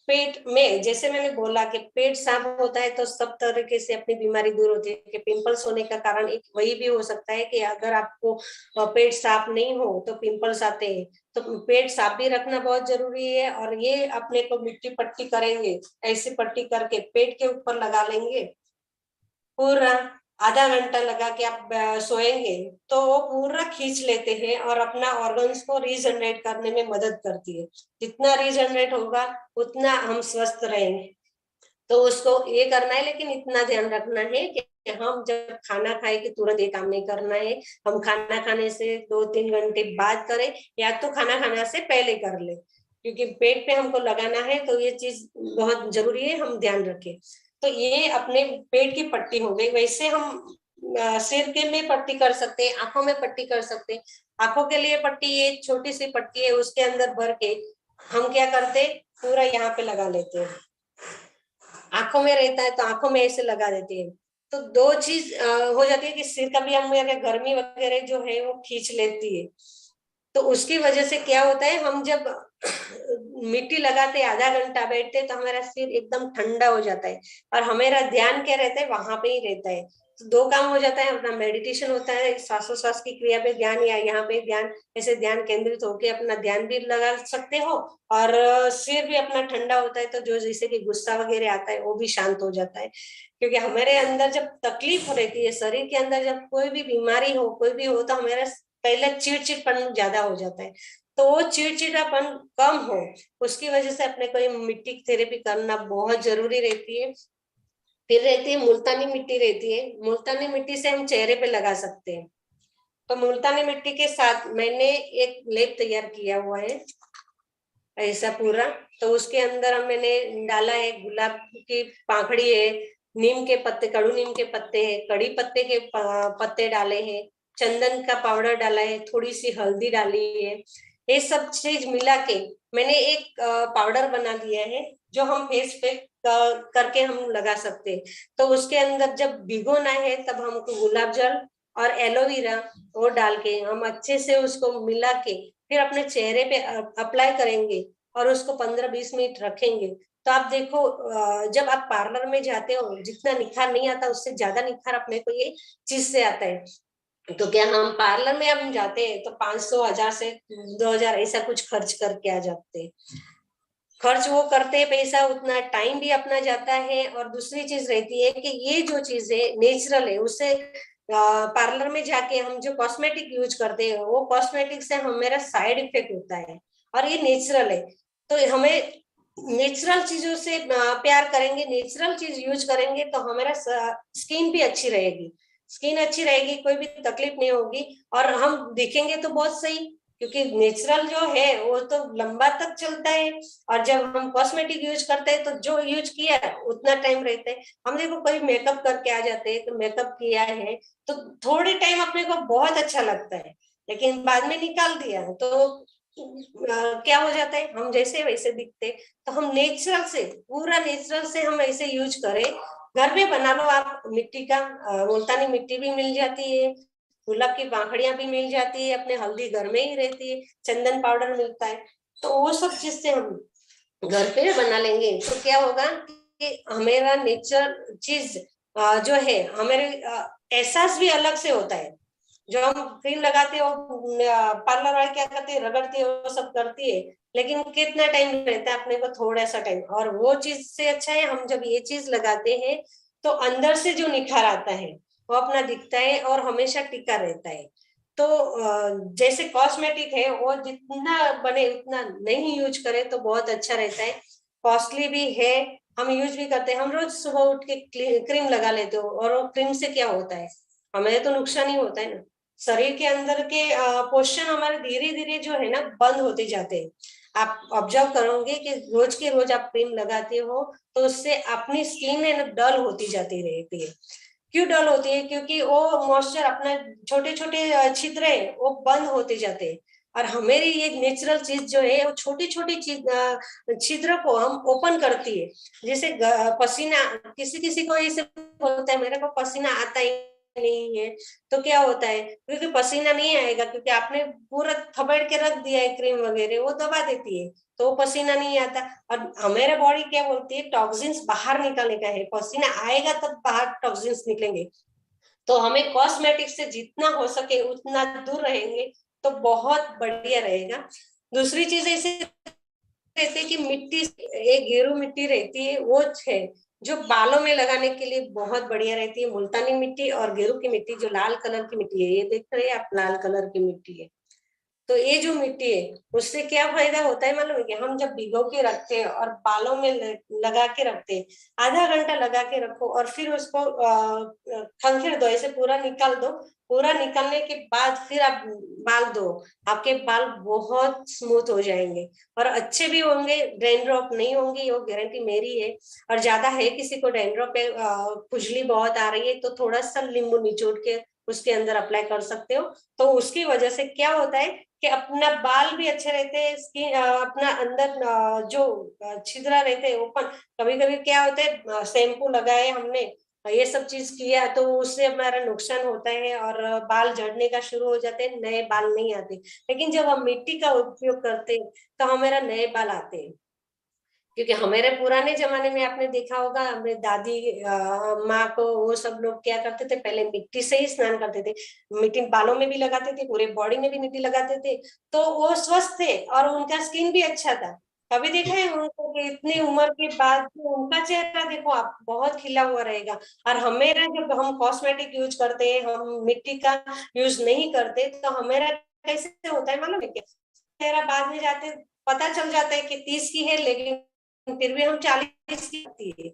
Speaker 4: पेट में, जैसे मैंने बोला कि पेट साफ होता है तो सब तरीके से अपनी बीमारी दूर होती है, कि पिंपल्स होने का कारण एक वही भी हो सकता है कि अगर आपको पेट साफ नहीं हो तो पिंपल्स आते हैं। तो पेट साफ भी रखना बहुत जरूरी है। और ये अपने को मिट्टी पट्टी करेंगे, ऐसी पट्टी करके पेट के ऊपर लगा लेंगे, पूरा आधा घंटा लगा के आप सोएंगे तो वो पूरा खींच लेते हैं और अपना ऑर्गन्स को रीजनरेट करने में मदद करती है। जितना रीजनरेट होगा उतना हम स्वस्थ रहेंगे। तो उसको ये करना है, लेकिन इतना ध्यान रखना है कि हम जब खाना खाए कि तुरंत ये काम नहीं करना है। हम खाना खाने से 2-3 घंटे बाद करें, या तो खाना खाने से पहले कर ले, क्योंकि पेट पे हमको लगाना है। तो ये चीज बहुत जरूरी है, हम ध्यान रखें। तो ये अपने पेट की पट्टी हो गई। वैसे हम सिर के में पट्टी कर सकते हैं, आंखों में पट्टी कर सकते हैं। आंखों के लिए पट्टी ये छोटी सी पट्टी है, उसके अंदर भर के हम क्या करते, पूरा यहाँ पे लगा लेते हैं। आंखों में रहता है तो आंखों में ऐसे लगा देते हैं। तो दो चीज हो जाती है कि सिर का भी हम गर्मी वगैरह जो है वो खींच लेती है। तो उसकी वजह से क्या होता है, हम जब मिट्टी लगाते आधा घंटा बैठते तो हमारा सिर एकदम ठंडा हो जाता है, और हमारा ध्यान क्या रहता है, वहां पे ही रहता है। तो दो काम हो जाता है, अपना मेडिटेशन होता है, श्वासोश्वास की क्रिया पे ध्यान, या यहाँ पे ध्यान, ऐसे ध्यान केंद्रित होके अपना ध्यान भी लगा सकते हो, और सिर भी अपना ठंडा होता है। तो जो जैसे कि गुस्सा वगैरह आता है वो भी शांत हो जाता है। क्योंकि हमारे अंदर जब तकलीफ रहती है, शरीर के अंदर जब कोई भी बीमारी हो, कोई भी हो, तो हमारा पहले चिड़चिड़पन ज्यादा हो जाता है। तो वो चिड़चिड़ापन कम हो, उसकी वजह से अपने को ये मिट्टी की थेरेपी करना बहुत जरूरी रहती है। फिर रहती है मुल्तानी मिट्टी रहती है। मुल्तानी मिट्टी से हम चेहरे पे लगा सकते हैं। तो मुल्तानी मिट्टी के साथ मैंने एक लेप तैयार किया हुआ है ऐसा पूरा। तो उसके अंदर मैंने डाला है गुलाब की पाखड़ी है, नीम के पत्ते, कड़ू नीम के पत्ते हैं, कड़ी पत्ते के पत्ते डाले हैं, चंदन का पाउडर डाला है, थोड़ी सी हल्दी डाली है। ये सब चीज मिला के मैंने एक पाउडर बना दिया है, जो हम फेस पे करके हम लगा सकते हैं। तो उसके अंदर जब भिगोना है तब हमको गुलाब जल और एलोवेरा वो डाल के हम अच्छे से उसको मिला के फिर अपने चेहरे पे अप्लाई करेंगे, और उसको 15-20 मिनट रखेंगे। तो आप देखो, जब आप पार्लर में जाते हो, जितना निखार नहीं आता उससे ज्यादा निखार अपने को ये चीज से आता है। तो क्या हम पार्लर में हम जाते हैं तो 500, 1000 से 2000 ऐसा कुछ खर्च करके आ जाते हैं। खर्च वो करते हैं पैसा, उतना टाइम भी अपना जाता है। और दूसरी चीज रहती है कि ये जो चीज है नेचुरल है, उससे पार्लर में जाके हम जो कॉस्मेटिक यूज करते हैं वो कॉस्मेटिक से हमारा साइड इफेक्ट होता है, और ये नेचुरल है। तो हमें नेचुरल चीजों से प्यार करेंगे, नेचुरल चीज यूज करेंगे तो हमारा स्किन भी अच्छी रहेगी। स्किन अच्छी रहेगी, कोई भी तकलीफ नहीं होगी, और हम दिखेंगे तो बहुत सही, क्योंकि नेचुरल जो है वो तो लंबा तक चलता है। और जब हम कॉस्मेटिक यूज करते हैं तो जो यूज किया है उतना टाइम रहता है। हम देखो कोई मेकअप करके आ जाते हैं, तो मेकअप किया है तो थोड़े टाइम अपने को बहुत अच्छा लगता है, लेकिन बाद में निकाल दिया तो क्या हो जाता है, हम जैसे वैसे दिखते। तो हम नेचुरल से, पूरा नेचुरल से हम ऐसे यूज करें। घर में बना लो आप मिट्टी का, मुल्तानी मिट्टी भी मिल जाती है, गुलाब की पंखड़ियां भी मिल जाती है, अपने हल्दी घर में ही रहती है, चंदन पाउडर मिलता है। तो वो सब चीज से हम घर पे बना लेंगे तो क्या होगा कि हमारा नेचर चीज जो है, हमारे एहसास भी अलग से होता है। जो हम क्रीम लगाते हो, पार्लर वाले क्या करते हैं, रगड़ती है, वो सब करती है, लेकिन कितना टाइम रहता है अपने को, थोड़ा सा टाइम। और वो चीज से अच्छा है हम जब ये चीज लगाते हैं तो अंदर से जो निखार आता है वो अपना दिखता है और हमेशा टिका रहता है। तो जैसे कॉस्मेटिक है वो जितना बने उतना नहीं यूज करे तो बहुत अच्छा रहता है। कॉस्टली भी है, हम यूज भी करते हैं। हम रोज सुबह उठ के क्रीम लगा लेते हो, और वो क्रीम से क्या होता है, हमें तो नुकसान ही होता है ना। शरीर के अंदर के पोर्शन हमारे धीरे धीरे जो है ना बंद होते जाते हैं। आप ऑब्जर्व करोगे कि रोज के रोज आप क्रीम लगाते हो तो उससे अपनी स्किन है ना डल होती जाती रहती है। क्यों डल होती है, क्योंकि वो मॉइस्चर अपना छोटे छोटे छिद्र है वो बंद होते जाते हैं। और हमारी ये नेचुरल चीज जो है वो छोटी छोटी छिद्र को हम ओपन करती है। जैसे पसीना, किसी किसी को ऐसे होता है मेरे को पसीना आता ही नहीं है, तो क्या होता है, क्योंकि पसीना नहीं आएगा, क्योंकि आपने पूरा थपेड़ के रख दिया है क्रीम वगैरह, वो दबा देती है तो पसीना नहीं आता। और हमारे बॉडी क्या बोलती है, टॉक्सिन्स बाहर निकालने का है, पसीना आएगा तब बाहर टॉक्सिन्स निकलेंगे। तो हमें कॉस्मेटिक से जितना हो सके उतना दूर रहेंगे तो बहुत बढ़िया रहेगा। दूसरी चीज ऐसे कहते हैं कि मिट्टी, एक गेरू मिट्टी रहती है, वो है जो बालों में लगाने के लिए बहुत बढ़िया रहती है। मुल्तानी मिट्टी और गेरू की मिट्टी, जो लाल कलर की मिट्टी है, ये देख रहे हैं आप, लाल कलर की मिट्टी है। तो ये जो मिट्टी है उससे क्या फायदा होता है मालूम है? कि हम जब भिगो के रखते हैं और बालों में लगा के रखते हैं, आधा घंटा लगा के रखो और फिर उसको खंखेर दो, ऐसे पूरा निकाल दो। पूरा निकालने के बाद फिर आप बाल दो, आपके बाल बहुत स्मूथ हो जाएंगे और अच्छे भी होंगे, डैंड्रफ नहीं होंगी, वो गारंटी मेरी है। और ज्यादा है किसी को डैंड्रफ पे खुजली बहुत आ रही है, तो थोड़ा सा नींबू निचोड़ के उसके अंदर अप्लाई कर सकते हो। तो उसकी वजह से क्या होता है कि अपना बाल भी अच्छे रहते हैं, स्किन अपना अंदर जो छिद्रा रहते हैं ओपन। कभी कभी क्या होता है, शैम्पू लगाए हमने, ये सब चीज किया, तो उससे हमारा नुकसान होता है और बाल झड़ने का शुरू हो जाते हैं, नए बाल नहीं आते। लेकिन जब हम मिट्टी का उपयोग करते हैं तो हमारा नए बाल आते हैं। क्योंकि हमारे पुराने जमाने में आपने देखा होगा, हमारे दादी माँ को, वो सब लोग क्या करते थे, पहले मिट्टी से ही स्नान करते थे। मिट्टी बालों में भी लगाते थे, पूरे बॉडी में भी मिट्टी लगाते थे, तो वो स्वस्थ थे और उनका स्किन भी अच्छा था। कभी देखा है उनको कि इतनी उम्र के बाद उनका चेहरा देखो आप, बहुत खिला हुआ रहेगा। और हमेरा जब हम कॉस्मेटिक यूज करते हैं, हम मिट्टी का यूज नहीं करते, तो हमेरा कैसे होता है मालूम है क्या? चेहरा बाद में जाते पता चल जाता है कि 30 की है, लेकिन फिर भी हम 40 की होती है।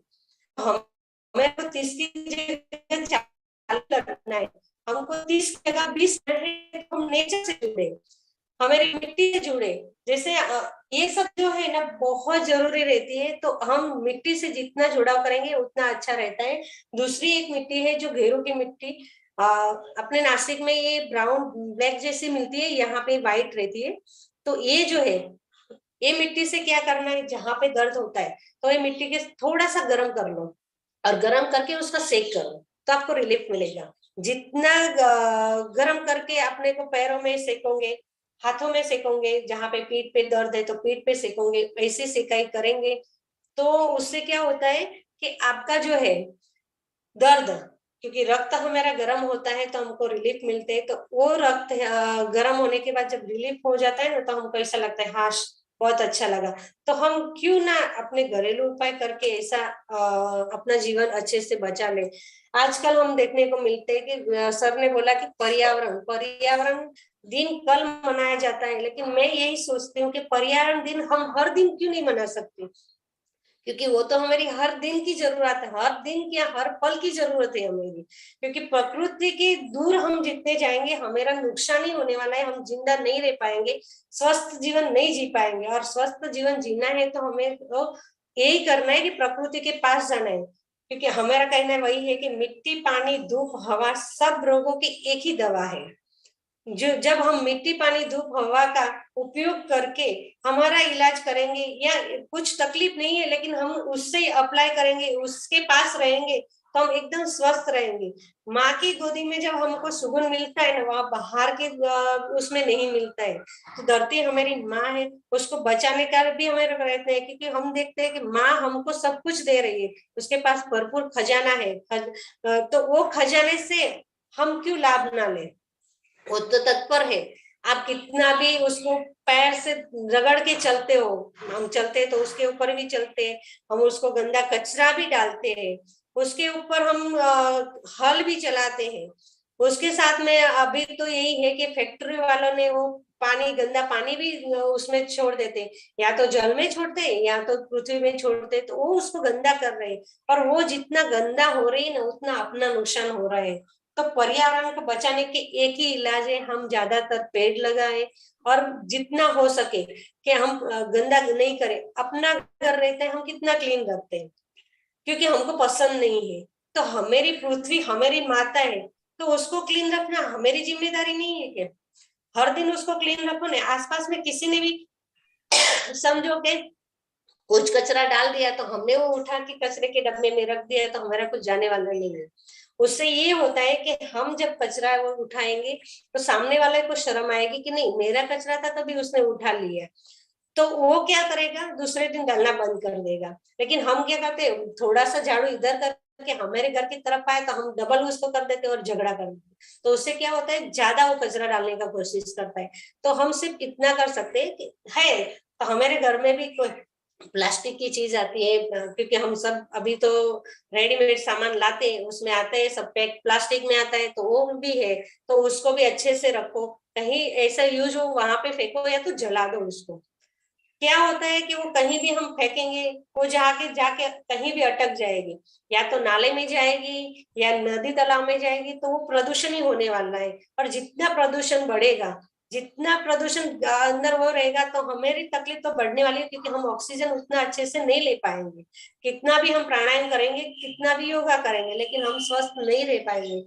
Speaker 4: हमें तो 30 की जगह 40 लगना है, हमको 30 की जगह 20 है। हम नेचर से जुड़े, हमारी मिट्टी से जुड़े। जैसे ये सब जो है ना बहुत जरूरी रहती है, तो हम मिट्टी से जितना जुड़ाव करेंगे उतना अच्छा रहता है। दूसरी एक मिट्टी है जो घेरू की मिट्टी, अपने नासिक में ये ब्राउन ब्लैक जैसी मिलती है, यहाँ पे व्हाइट रहती है। तो ये जो है, ये मिट्टी से क्या करना है, जहां पे दर्द होता है तो ये मिट्टी के थोड़ा सा गर्म कर लो और गर्म करके उसका सेक करो, तो आपको रिलीफ मिलेगा। जितना गर्म करके अपने को पैरों में सेकोगे, हाथों में सेकोगे, जहां पे पीठ पे दर्द है तो पीठ पे सेकोगे, ऐसे सेकाई करेंगे तो उससे क्या होता है कि आपका जो है दर्द, क्योंकि रक्त हमारा गर्म होता है तो हमको रिलीफ मिलते हैं, तो वो रक्त गर्म होने के बाद जब रिलीफ हो जाता है ना, तो हमको ऐसा लगता है हाँ बहुत अच्छा लगा। तो हम क्यों ना अपने घरेलू उपाय करके ऐसा अपना जीवन अच्छे से बचा ले। आजकल हम देखने को मिलते हैं कि सर ने बोला कि पर्यावरण पर्यावरण दिन कल मनाया जाता है, लेकिन मैं यही सोचती हूँ कि पर्यावरण दिन हम हर दिन क्यों नहीं मना सकते? क्योंकि वो तो हमारी हर दिन की जरूरत है, हर दिन की हर पल की जरूरत है हमेरी। क्योंकि प्रकृति के दूर हम जितने जाएंगे हमारा नुकसान ही होने वाला है, हम जिंदा नहीं रह पाएंगे, स्वस्थ जीवन नहीं जी पाएंगे। और स्वस्थ जीवन जीना है तो हमें तो यही करना है कि प्रकृति के पास जाना है। क्योंकि हमारा कहना वही है कि मिट्टी, पानी, धूप, हवा सब रोगों की एक ही दवा है। जो जब हम मिट्टी, पानी, धूप, हवा का उपयोग करके हमारा इलाज करेंगे, या कुछ तकलीफ नहीं है लेकिन हम उससे अप्लाई करेंगे, उसके पास रहेंगे, तो हम एकदम स्वस्थ रहेंगे। माँ की गोदी में जब हमको सुकून मिलता है ना, वहाँ बाहर के उसमें नहीं मिलता है। तो धरती हमारी माँ है, उसको बचाने का भी हमारा प्रयत्न है, क्योंकि हम देखते हैं कि माँ हमको सब कुछ दे रही है, उसके पास भरपूर खजाना है। तो वो खजाने से हम क्यों लाभ ना ले? वो तो तत्पर है। आप कितना भी उसको पैर से रगड़ के चलते हो, हम चलते हैं तो उसके ऊपर भी चलते हैं, हम उसको गंदा कचरा भी डालते हैं, उसके ऊपर हम हल भी चलाते हैं। उसके साथ में अभी तो यही है कि फैक्ट्री वालों ने वो पानी, गंदा पानी भी उसमें छोड़ देते, या तो जल में छोड़ते या तो पृथ्वी में छोड़ते, तो वो उसको गंदा कर रहे हैं। और वो जितना गंदा हो रही है ना, उतना अपना नुकसान हो रहा है। तो पर्यावरण को बचाने के एक ही इलाज है, हम ज्यादातर पेड़ लगाएं और जितना हो सके कि हम गंदा नहीं करें। अपना घर रहता है, हम कितना क्लीन रखते हैं, क्योंकि हमको पसंद नहीं है। तो हमारी पृथ्वी हमारी माता है, तो उसको क्लीन रखना हमारी जिम्मेदारी नहीं है क्या? हर दिन उसको क्लीन रखो ना। आसपास में किसी ने भी समझो के कुछ कचरा डाल दिया तो हमने वो उठा के कचरे के डब्बे में रख दिया, तो हमारा कुछ जाने वाला नहीं है। उससे ये होता है कि हम जब कचरा वो उठाएंगे तो सामने वाले को शर्म आएगी कि नहीं, मेरा कचरा था तभी उसने उठा लिया, तो वो क्या करेगा, दूसरे दिन डालना बंद कर देगा। लेकिन हम क्या करते हैं, थोड़ा सा झाड़ू इधर करके हमारे घर की तरफ आए तो हम डबल उसको कर देते और झगड़ा कर देते, तो उससे क्या होता है, ज्यादा वो कचरा डालने का कोशिश करता है। तो हम सिर्फ इतना कर सकते हैं कि है तो हमारे घर में भी कोई प्लास्टिक की चीज आती है, क्योंकि हम सब अभी तो रेडीमेड सामान लाते हैं, उसमें आता है सब पैक प्लास्टिक में आता है, तो वो भी है, तो उसको भी अच्छे से रखो, कहीं ऐसा यूज हो वहां पे फेंको या तो जला दो उसको। क्या होता है कि वो कहीं भी हम फेंकेंगे, वो जाके जाके कहीं भी अटक जाएगी, या तो नाले में जाएगी या नदी तालाब में जाएगी, तो वो प्रदूषण ही होने वाला है। और जितना प्रदूषण बढ़ेगा, जितना प्रदूषण अंदर वो रहेगा, तो हमारी तकलीफ तो बढ़ने वाली है, क्योंकि हम ऑक्सीजन उतना अच्छे से नहीं ले पाएंगे। कितना भी हम प्राणायाम करेंगे, कितना भी योगा करेंगे, लेकिन हम स्वस्थ नहीं रह पाएंगे।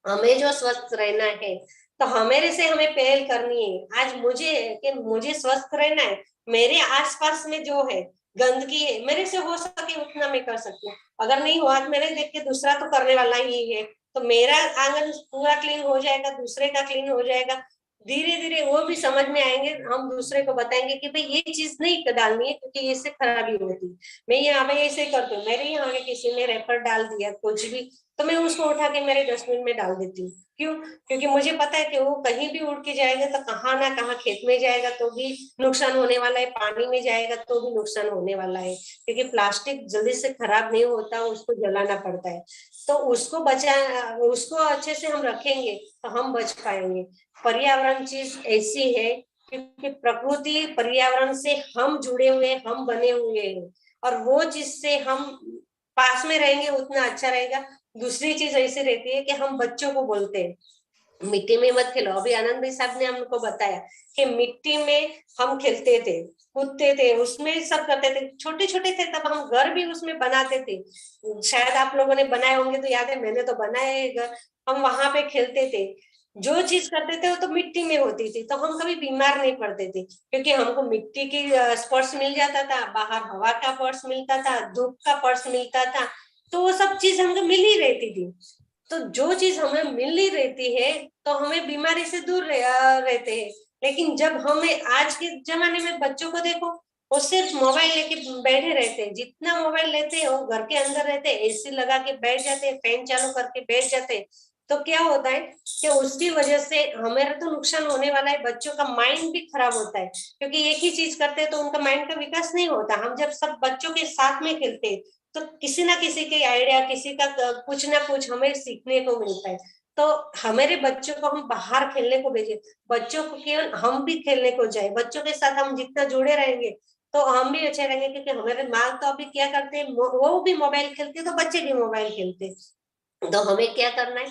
Speaker 4: हमें जो स्वस्थ रहना है, तो हमारे से हमें पहल करनी है। आज मुझे है कि मुझे स्वस्थ रहना है, मेरे आसपास में जो है गंदगी है, मेरे से हो सके उतना मैं कर सकती हूँ। अगर नहीं हुआ तो मेरे देख के दूसरा तो करने वाला ही है, तो मेरा आंगन पूरा क्लीन हो जाएगा, दूसरे का क्लीन हो जाएगा। धीरे धीरे वो भी समझ में आएंगे, हम दूसरे को बताएंगे कि भाई ये चीज नहीं डालनी है, क्योंकि इससे खराबी होती है। मैं यहाँ पे ऐसे करती हूँ, मेरे यहाँ किसी ने रेपर डाल दिया कुछ भी, तो मैं उसको उठा के मेरे डस्टबिन में डाल देती हूँ। क्यों? क्योंकि मुझे पता है कि वो कहीं भी उड़ के जाएगा तो कहाँ ना कहाँ खेत में जाएगा तो भी नुकसान होने वाला है, पानी में जाएगा तो भी नुकसान होने वाला है, क्योंकि प्लास्टिक जल्दी से खराब नहीं होता, उसको जलाना पड़ता है। तो उसको अच्छे से हम रखेंगे तो हम बच पाएंगे। पर्यावरण चीज ऐसी है, क्योंकि प्रकृति पर्यावरण से हम जुड़े हुए, हम बने हुए हैं, और वो जिससे हम पास में रहेंगे उतना अच्छा रहेगा। दूसरी चीज ऐसी रहती है कि हम बच्चों को बोलते हैं मिट्टी में मत खेलो। अभी आनंद भाई साहब ने हमको बताया कि मिट्टी में हम खेलते थे, कूदते थे, उसमें सब करते थे, छोटे छोटे थे तब हम घर भी उसमें बनाते थे। शायद आप लोगों ने बनाए होंगे, तो याद है, मैंने तो बनाए है घर। हम वहां पे खेलते थे, जो चीज करते थे वो तो मिट्टी में होती थी, तो हम कभी बीमार नहीं पड़ते थे, क्योंकि हमको मिट्टी की स्पर्श मिल जाता था, बाहर हवा का स्पर्श मिलता था, धूप का स्पर्श मिलता था, तो वो सब चीज हमको मिल ही रहती थी। तो जो चीज हमें मिल ही रहती है, तो हमें बीमारी से दूर रहते हैं। लेकिन जब हमें आज के जमाने में बच्चों को देखो, वो सिर्फ मोबाइल लेके बैठे रहते हैं, जितना मोबाइल लेते हैं वो घर के अंदर रहते हैं, एसी लगा के बैठ जाते हैं, फैन चालू करके बैठ जाते हैं। तो क्या होता है कि उसकी वजह से हमारा तो नुकसान होने वाला है, बच्चों का माइंड भी खराब होता है, क्योंकि एक ही चीज करते हैं तो उनका माइंड का विकास नहीं होता। हम जब सब बच्चों के साथ में खेलते हैं, तो किसी ना किसी के आइडिया, किसी का कुछ ना कुछ हमें सीखने को मिलता है। तो हमारे बच्चों को हम बाहर खेलने को भेजें, बच्चों को केवल हम भी खेलने को जाए, बच्चों के साथ हम जितना जुड़े रहेंगे तो हम भी अच्छे रहेंगे। क्योंकि हमारे माँ तो अभी क्या करते हैं, वो भी मोबाइल खेलते हैं, तो बच्चे भी मोबाइल खेलते हैं। तो हमें क्या करना है,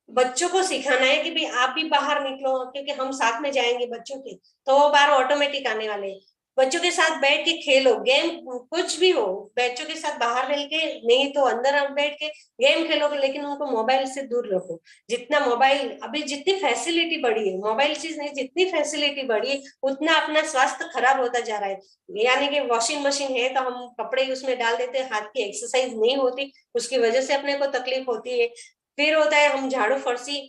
Speaker 4: बच्चों को सिखाना है कि भाई आप भी बाहर निकलो, क्योंकि हम साथ में जाएंगे बच्चों के, तो वो बाहर ऑटोमेटिक आने वाले हैं। बच्चों के साथ बैठ के खेलो, गेम कुछ भी हो, बच्चों के साथ बाहर मिल के, नहीं तो अंदर बैठ के गेम खेलो, लेकिन उनको मोबाइल से दूर रखो। जितना मोबाइल, अभी जितनी फैसिलिटी बढ़ी है, मोबाइल चीज नहीं, जितनी फैसिलिटी बढ़ी है उतना अपना स्वास्थ्य खराब होता जा रहा है। यानी कि वॉशिंग मशीन है तो हम कपड़े उसमें डाल देते हैं, हाथ की एक्सरसाइज नहीं होती, उसकी वजह से अपने को तकलीफ होती है। फिर होता है हम झाड़ू फर्शी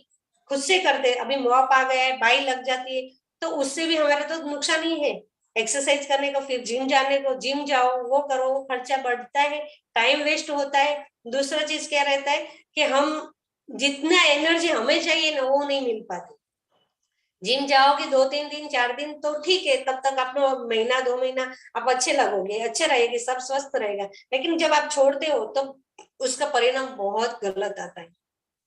Speaker 4: खुद से करते हैं, अभी मॉप आ गया है, बाई लग जाती है, तो उससे भी हमारा तो नुकसान ही है। एक्सरसाइज करने को, फिर जिम जाने को, जिम जाओ, वो करो, वो खर्चा बढ़ता है, टाइम वेस्ट होता है। दूसरा चीज क्या रहता है कि हम जितना एनर्जी हमें चाहिए ना, वो नहीं मिल पाती। जिम जाओगे 2-3 दिन 4 दिन तो ठीक है, तब तक आप महीना 2 महीना आप अच्छे लगोगे, अच्छे रहेंगे, सब स्वस्थ रहेगा। लेकिन जब आप छोड़ते हो तो उसका परिणाम बहुत गलत आता है।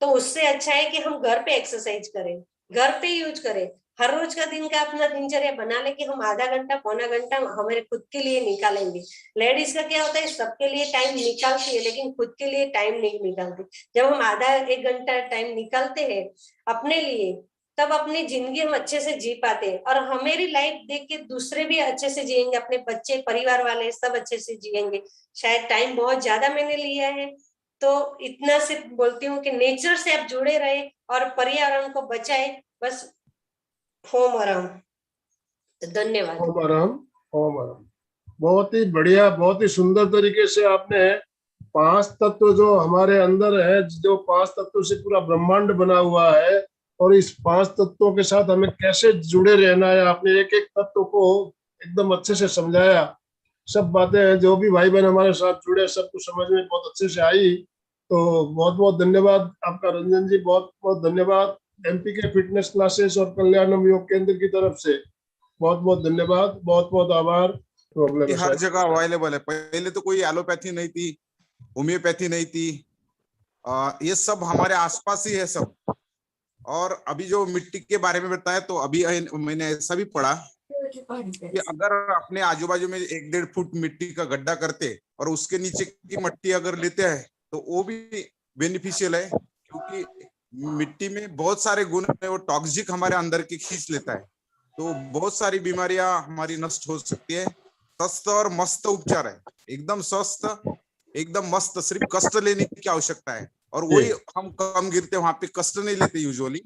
Speaker 4: तो उससे अच्छा है कि हम घर पे एक्सरसाइज करें, घर पे यूज करें। हर रोज का दिन का अपना दिनचर्या बना ले कि हम आधा घंटा पौना घंटा हमारे खुद के लिए निकालेंगे। लेडीज का क्या होता है, सबके लिए टाइम निकालती है लेकिन खुद के लिए टाइम नहीं निकालती। जब हम आधा 1 घंटा टाइम निकालते हैं अपने लिए, तब अपनी जिंदगी हम अच्छे से जी पाते हैं, और हमारी लाइफ देख के दूसरे भी अच्छे से जिएंगे, अपने बच्चे, परिवार वाले सब अच्छे से जिएंगे। शायद टाइम बहुत ज्यादा मैंने लिया है, तो इतना सिर्फ बोलती हूँ कि नेचर से आप जुड़े रहे और पर्यावरण को बचाए, बस। ओम आराम। धन्यवाद।
Speaker 2: ओम आराम। ओम आराम। बहुत ही बढ़िया, बहुत ही सुंदर तरीके से आपने 5 तत्व जो हमारे अंदर है, जो 5 तत्वों से पूरा ब्रह्मांड बना हुआ है, और इस 5 तत्वों के साथ हमें कैसे जुड़े रहना है, आपने एक एक तत्व को एकदम अच्छे से समझाया। सब बातें जो भी भाई बहन हमारे साथ जुड़े सबको समझ में बहुत अच्छे से आई। तो बहुत बहुत धन्यवाद आपका रंजन जी, बहुत बहुत धन्यवाद एमपी के फिटनेस क्लासेस और कल्याणम योग केंद्र की तरफ से। बहुत बहुत धन्यवाद, बहुत बहुत आभार। प्रॉब्लम
Speaker 5: ये
Speaker 2: है
Speaker 5: हर
Speaker 2: शायद।
Speaker 5: जगह अवेलेबल है। पहले तो कोई एलोपैथी नहीं थी, होम्योपैथी नहीं थी, ये सब हमारे आसपास ही है सब। और अभी जो मिट्टी के बारे में बताया, तो अभी मैंने ऐसा भी पढ़ा कि अगर अपने आजू बाजू में 1-1.5 फुट मिट्टी का गड्ढा करते और उसके नीचे की मिट्टी अगर लेते हैं तो वो भी बेनिफिशियल है, क्योंकि मिट्टी में बहुत सारे गुण है, वो टॉक्सिक हमारे अंदर की खींच लेता है, तो बहुत सारी बीमारियां हमारी नष्ट हो सकती है। स्वस्थ और मस्त उपचार है, एकदम स्वस्थ, एकदम मस्त, सिर्फ कष्ट लेने की आवश्यकता है। और वही हम कम गिरते, वहां पे कष्ट नहीं लेते यूजुअली,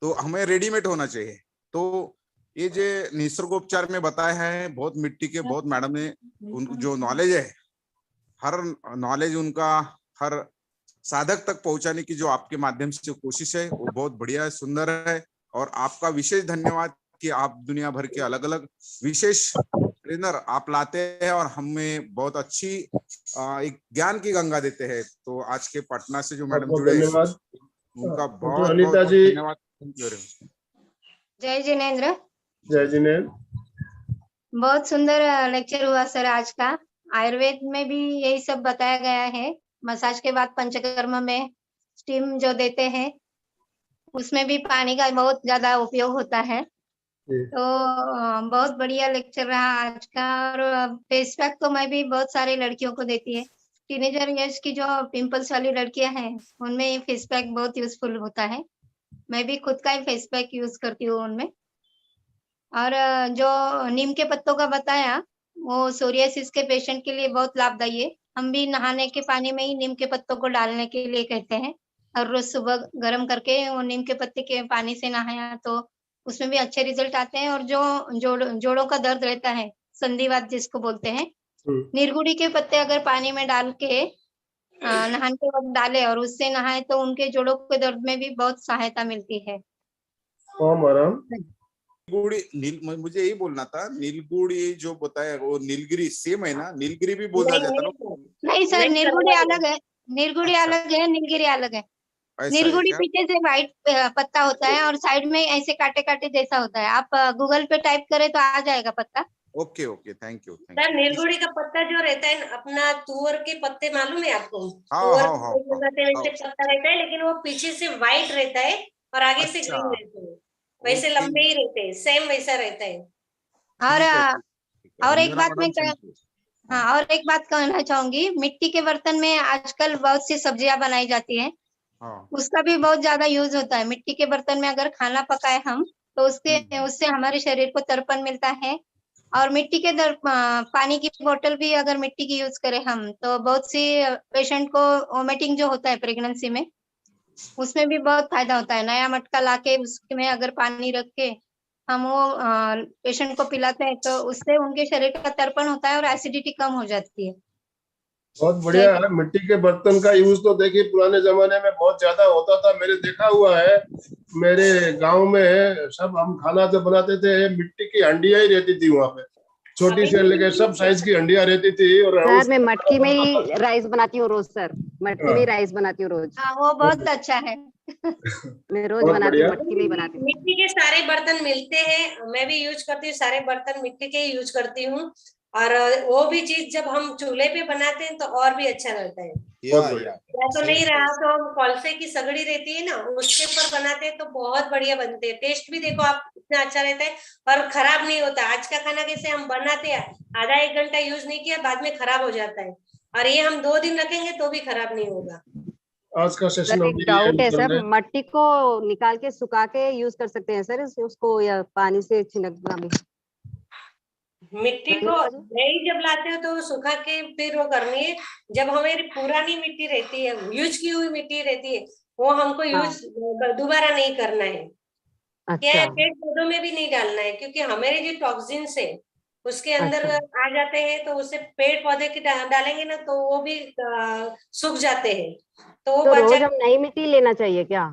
Speaker 5: तो हमें रेडीमेड होना चाहिए। तो ये जो निसर्गोपचार में बताया है, बहुत मिट्टी के, बहुत मैडम ने उनको जो नॉलेज है, हर नॉलेज उनका हर साधक तक पहुंचाने की जो आपके माध्यम से कोशिश है, वो बहुत बढ़िया है, सुंदर है। और आपका विशेष धन्यवाद कि आप दुनिया भर के अलग अलग विशेष ट्रेनर आप लाते हैं और हमें बहुत अच्छी एक ज्ञान की गंगा देते हैं। तो आज के पटना से जो मैडम
Speaker 2: बहुत
Speaker 5: जुड़े,
Speaker 2: धन्यवाद।
Speaker 5: उनका
Speaker 2: डॉक्टर
Speaker 5: बहुत
Speaker 2: अनीता
Speaker 5: बहुत
Speaker 2: जी,
Speaker 5: धन्यवाद।
Speaker 4: जय जिनेन्द्र।
Speaker 2: जय जिनेन्द्र।
Speaker 4: बहुत सुंदर लेक्चर हुआ सर आज का। आयुर्वेद में भी यही सब बताया गया है। मसाज के बाद पंचकर्म में स्टीम जो देते हैं, उसमें भी पानी का बहुत ज्यादा उपयोग होता है। तो बहुत बढ़िया लेक्चर रहा आज का। और फेस पैक तो मैं भी बहुत सारी लड़कियों को देती है। टीनेजर एज की जो पिंपल्स वाली लड़कियां हैं, उनमें फेस पैक बहुत यूजफुल होता है। मैं भी खुद का ही फेस पैक यूज करती हूँ उनमें। और जो नीम के पत्तों का बताया, वो सोरियासिस के पेशेंट के लिए बहुत लाभदायी है। हम भी नहाने के पानी में ही नीम के पत्तों को डालने के लिए कहते हैं, और रोज सुबह गर्म करके वो नीम के पत्ते के पानी से नहाया तो उसमें भी अच्छे रिजल्ट आते हैं। और जो जोड़ों का दर्द रहता है, संधिवात जिसको बोलते हैं, निर्गुड़ी के पत्ते अगर पानी में डाल के नहाने के वक्त डाले और उससे नहाए तो उनके जोड़ों के दर्द में भी बहुत सहायता मिलती है।
Speaker 5: मुझे यही बोलना था, नीलगुड़ी जो बताया वो नीलगिरी सेम है ना? नीलगिरी भी बोला
Speaker 4: नहीं
Speaker 5: जाता
Speaker 4: नहीं
Speaker 5: ना?
Speaker 4: नहीं सर,
Speaker 5: नहीं,
Speaker 4: निर्गुड़ी अलग है। निर्गुड़ी
Speaker 5: अच्छा,
Speaker 4: अलग है, नीलगिरी अलग है।
Speaker 5: ऐसा है
Speaker 4: निर्गुड़ी
Speaker 5: क्या?
Speaker 4: पीछे से व्हाइट पत्ता होता है और साइड में ऐसे कांटे कांटे जैसा होता है। आप गूगल पे टाइप करें तो आ जाएगा पत्ता।
Speaker 5: Okay okay, thank you
Speaker 4: sir, निर्गुड़ी का पत्ता जो रहता है अपना, तुअर के पत्ते मालूम है आपको? तुअर वैसे पत्ता रहता है, लेकिन वो पीछे से व्हाइट रहता है और आगे से
Speaker 5: अच्छा,
Speaker 4: ग्रीन रहते हैं। वैसे लंबे ही रहते हैं, सेम वैसा रहता है। और एक बात मैं हाँ, और एक बात कहना चाहूंगी, मिट्टी के बर्तन में आजकल बहुत सी सब्जियां बनाई जाती हैं, उसका भी बहुत ज्यादा यूज होता है। मिट्टी के बर्तन में अगर खाना पकाए हम, तो उससे हमारे शरीर को तर्पण मिलता है। और मिट्टी के पानी की बोतल भी अगर मिट्टी की यूज करें हम, तो बहुत सी पेशेंट को वोमिटिंग जो होता है प्रेगनेंसी में, उसमें भी बहुत फायदा होता है। नया मटका लाके उसमें अगर पानी रख के हम वो पेशेंट को पिलाते हैं, तो उससे उनके शरीर का तर्पण होता है और एसिडिटी कम हो जाती है।
Speaker 2: बहुत बढ़िया है। मिट्टी के बर्तन का यूज तो देखिए पुराने जमाने में बहुत ज्यादा होता था, मेरे देखा हुआ है। मेरे गांव में सब हम खाना जब बनाते थे, मिट्टी की हंडियां ही रहती थी वहां पे, छोटी से लेके सब साइज की हंडियां रहती थी। और
Speaker 6: सर मैं मटकी में ही राइस बनाती हूँ रोज सर, मटकी में ही राइस बनाती हूँ रोज।
Speaker 4: हाँ, वो बहुत अच्छा है।
Speaker 6: मैं रोज बनाती हूँ, मटकी में ही बनाती हूँ।
Speaker 4: मिट्टी के सारे बर्तन मिलते हैं, मैं भी यूज करती हूँ, सारे बर्तन मिट्टी के ही यूज करती हूँ। और वो भी चीज जब हम चूल्हे पे बनाते हैं तो और भी अच्छा लगता है। या तो नहीं रहा तो हम कोलसे की सगड़ी रहती है ना, उसके ऊपर बनाते हैं तो बहुत बढ़िया बनते हैं। टेस्ट भी देखो आप इतना अच्छा रहता है और खराब नहीं होता। आज का खाना कैसे हम बनाते हैं, आधा एक घंटा यूज नहीं किया, बाद में खराब हो जाता है, और ये हम 2 दिन रखेंगे तो भी खराब नहीं होगा।
Speaker 2: आज का सेशन
Speaker 6: एक डाउट है सर, मट्टी को निकाल के सुखा के यूज कर सकते हैं सर उसको, या पानी से छिड़कना भी?
Speaker 4: मिट्टी को नई जब लाते हो तो सुखा के फिर वो करनी है। जब हमारी पुरानी मिट्टी रहती है, यूज की हुई मिट्टी रहती है, वो हमको यूज दोबारा नहीं करना है। क्या है, पेड़ पौधों में भी नहीं डालना है, क्योंकि हमारे जो टॉक्सिन्स है उसके अंदर आ जाते हैं, तो उसे पेड़ पौधे की डालेंगे ना तो वो भी सूख जाते हैं। तो
Speaker 6: रोज हम नई मिट्टी लेना चाहिए क्या?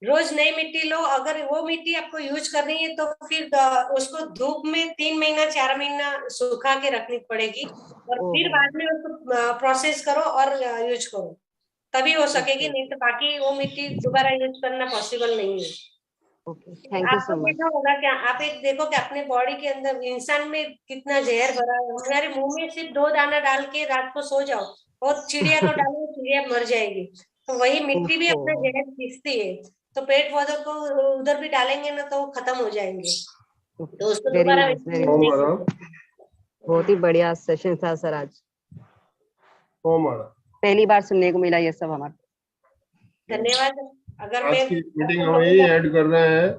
Speaker 4: रोज नई मिट्टी लो। अगर वो मिट्टी आपको यूज करनी है तो फिर उसको धूप में 3 महीना 4 महीना सुखा के रखनी पड़ेगी, और फिर बाद में उसको प्रोसेस करो और यूज करो, तभी हो सकेगी। नहीं तो बाकी वो मिट्टी दोबारा यूज करना पॉसिबल नहीं है।
Speaker 6: ओके, थैंक यू सो
Speaker 4: आपको
Speaker 6: मच।
Speaker 4: देखा होगा क्या, आप एक देखो कि अपने बॉडी के अंदर इंसान में कितना जहर भरा है। हमारे मुंह में सिर्फ 2 दाना डाल के रात को सो जाओ, और चिड़िया को डालो, चिड़िया मर जाएगी। तो वही मिट्टी भी अपना जहर खींचती है। तो पेड़ पौधों को उधर भी डालेंगे ना तो वो खत्म हो जाएंगे, तो उसको
Speaker 6: वेरी
Speaker 4: दोबारा
Speaker 6: नाइस, वेरी
Speaker 2: ओम
Speaker 4: नहीं
Speaker 6: नाइस।
Speaker 2: महाराज,
Speaker 6: बहुत ही बढ़िया सेशन था सर आज,
Speaker 2: ओम महाराज।
Speaker 6: पहली बार सुनने को मिला ये सब हमारे।
Speaker 4: धन्यवाद। अगर
Speaker 2: आज
Speaker 4: मैं
Speaker 2: की मीटिंग हम यही ऐड कर रहे हैं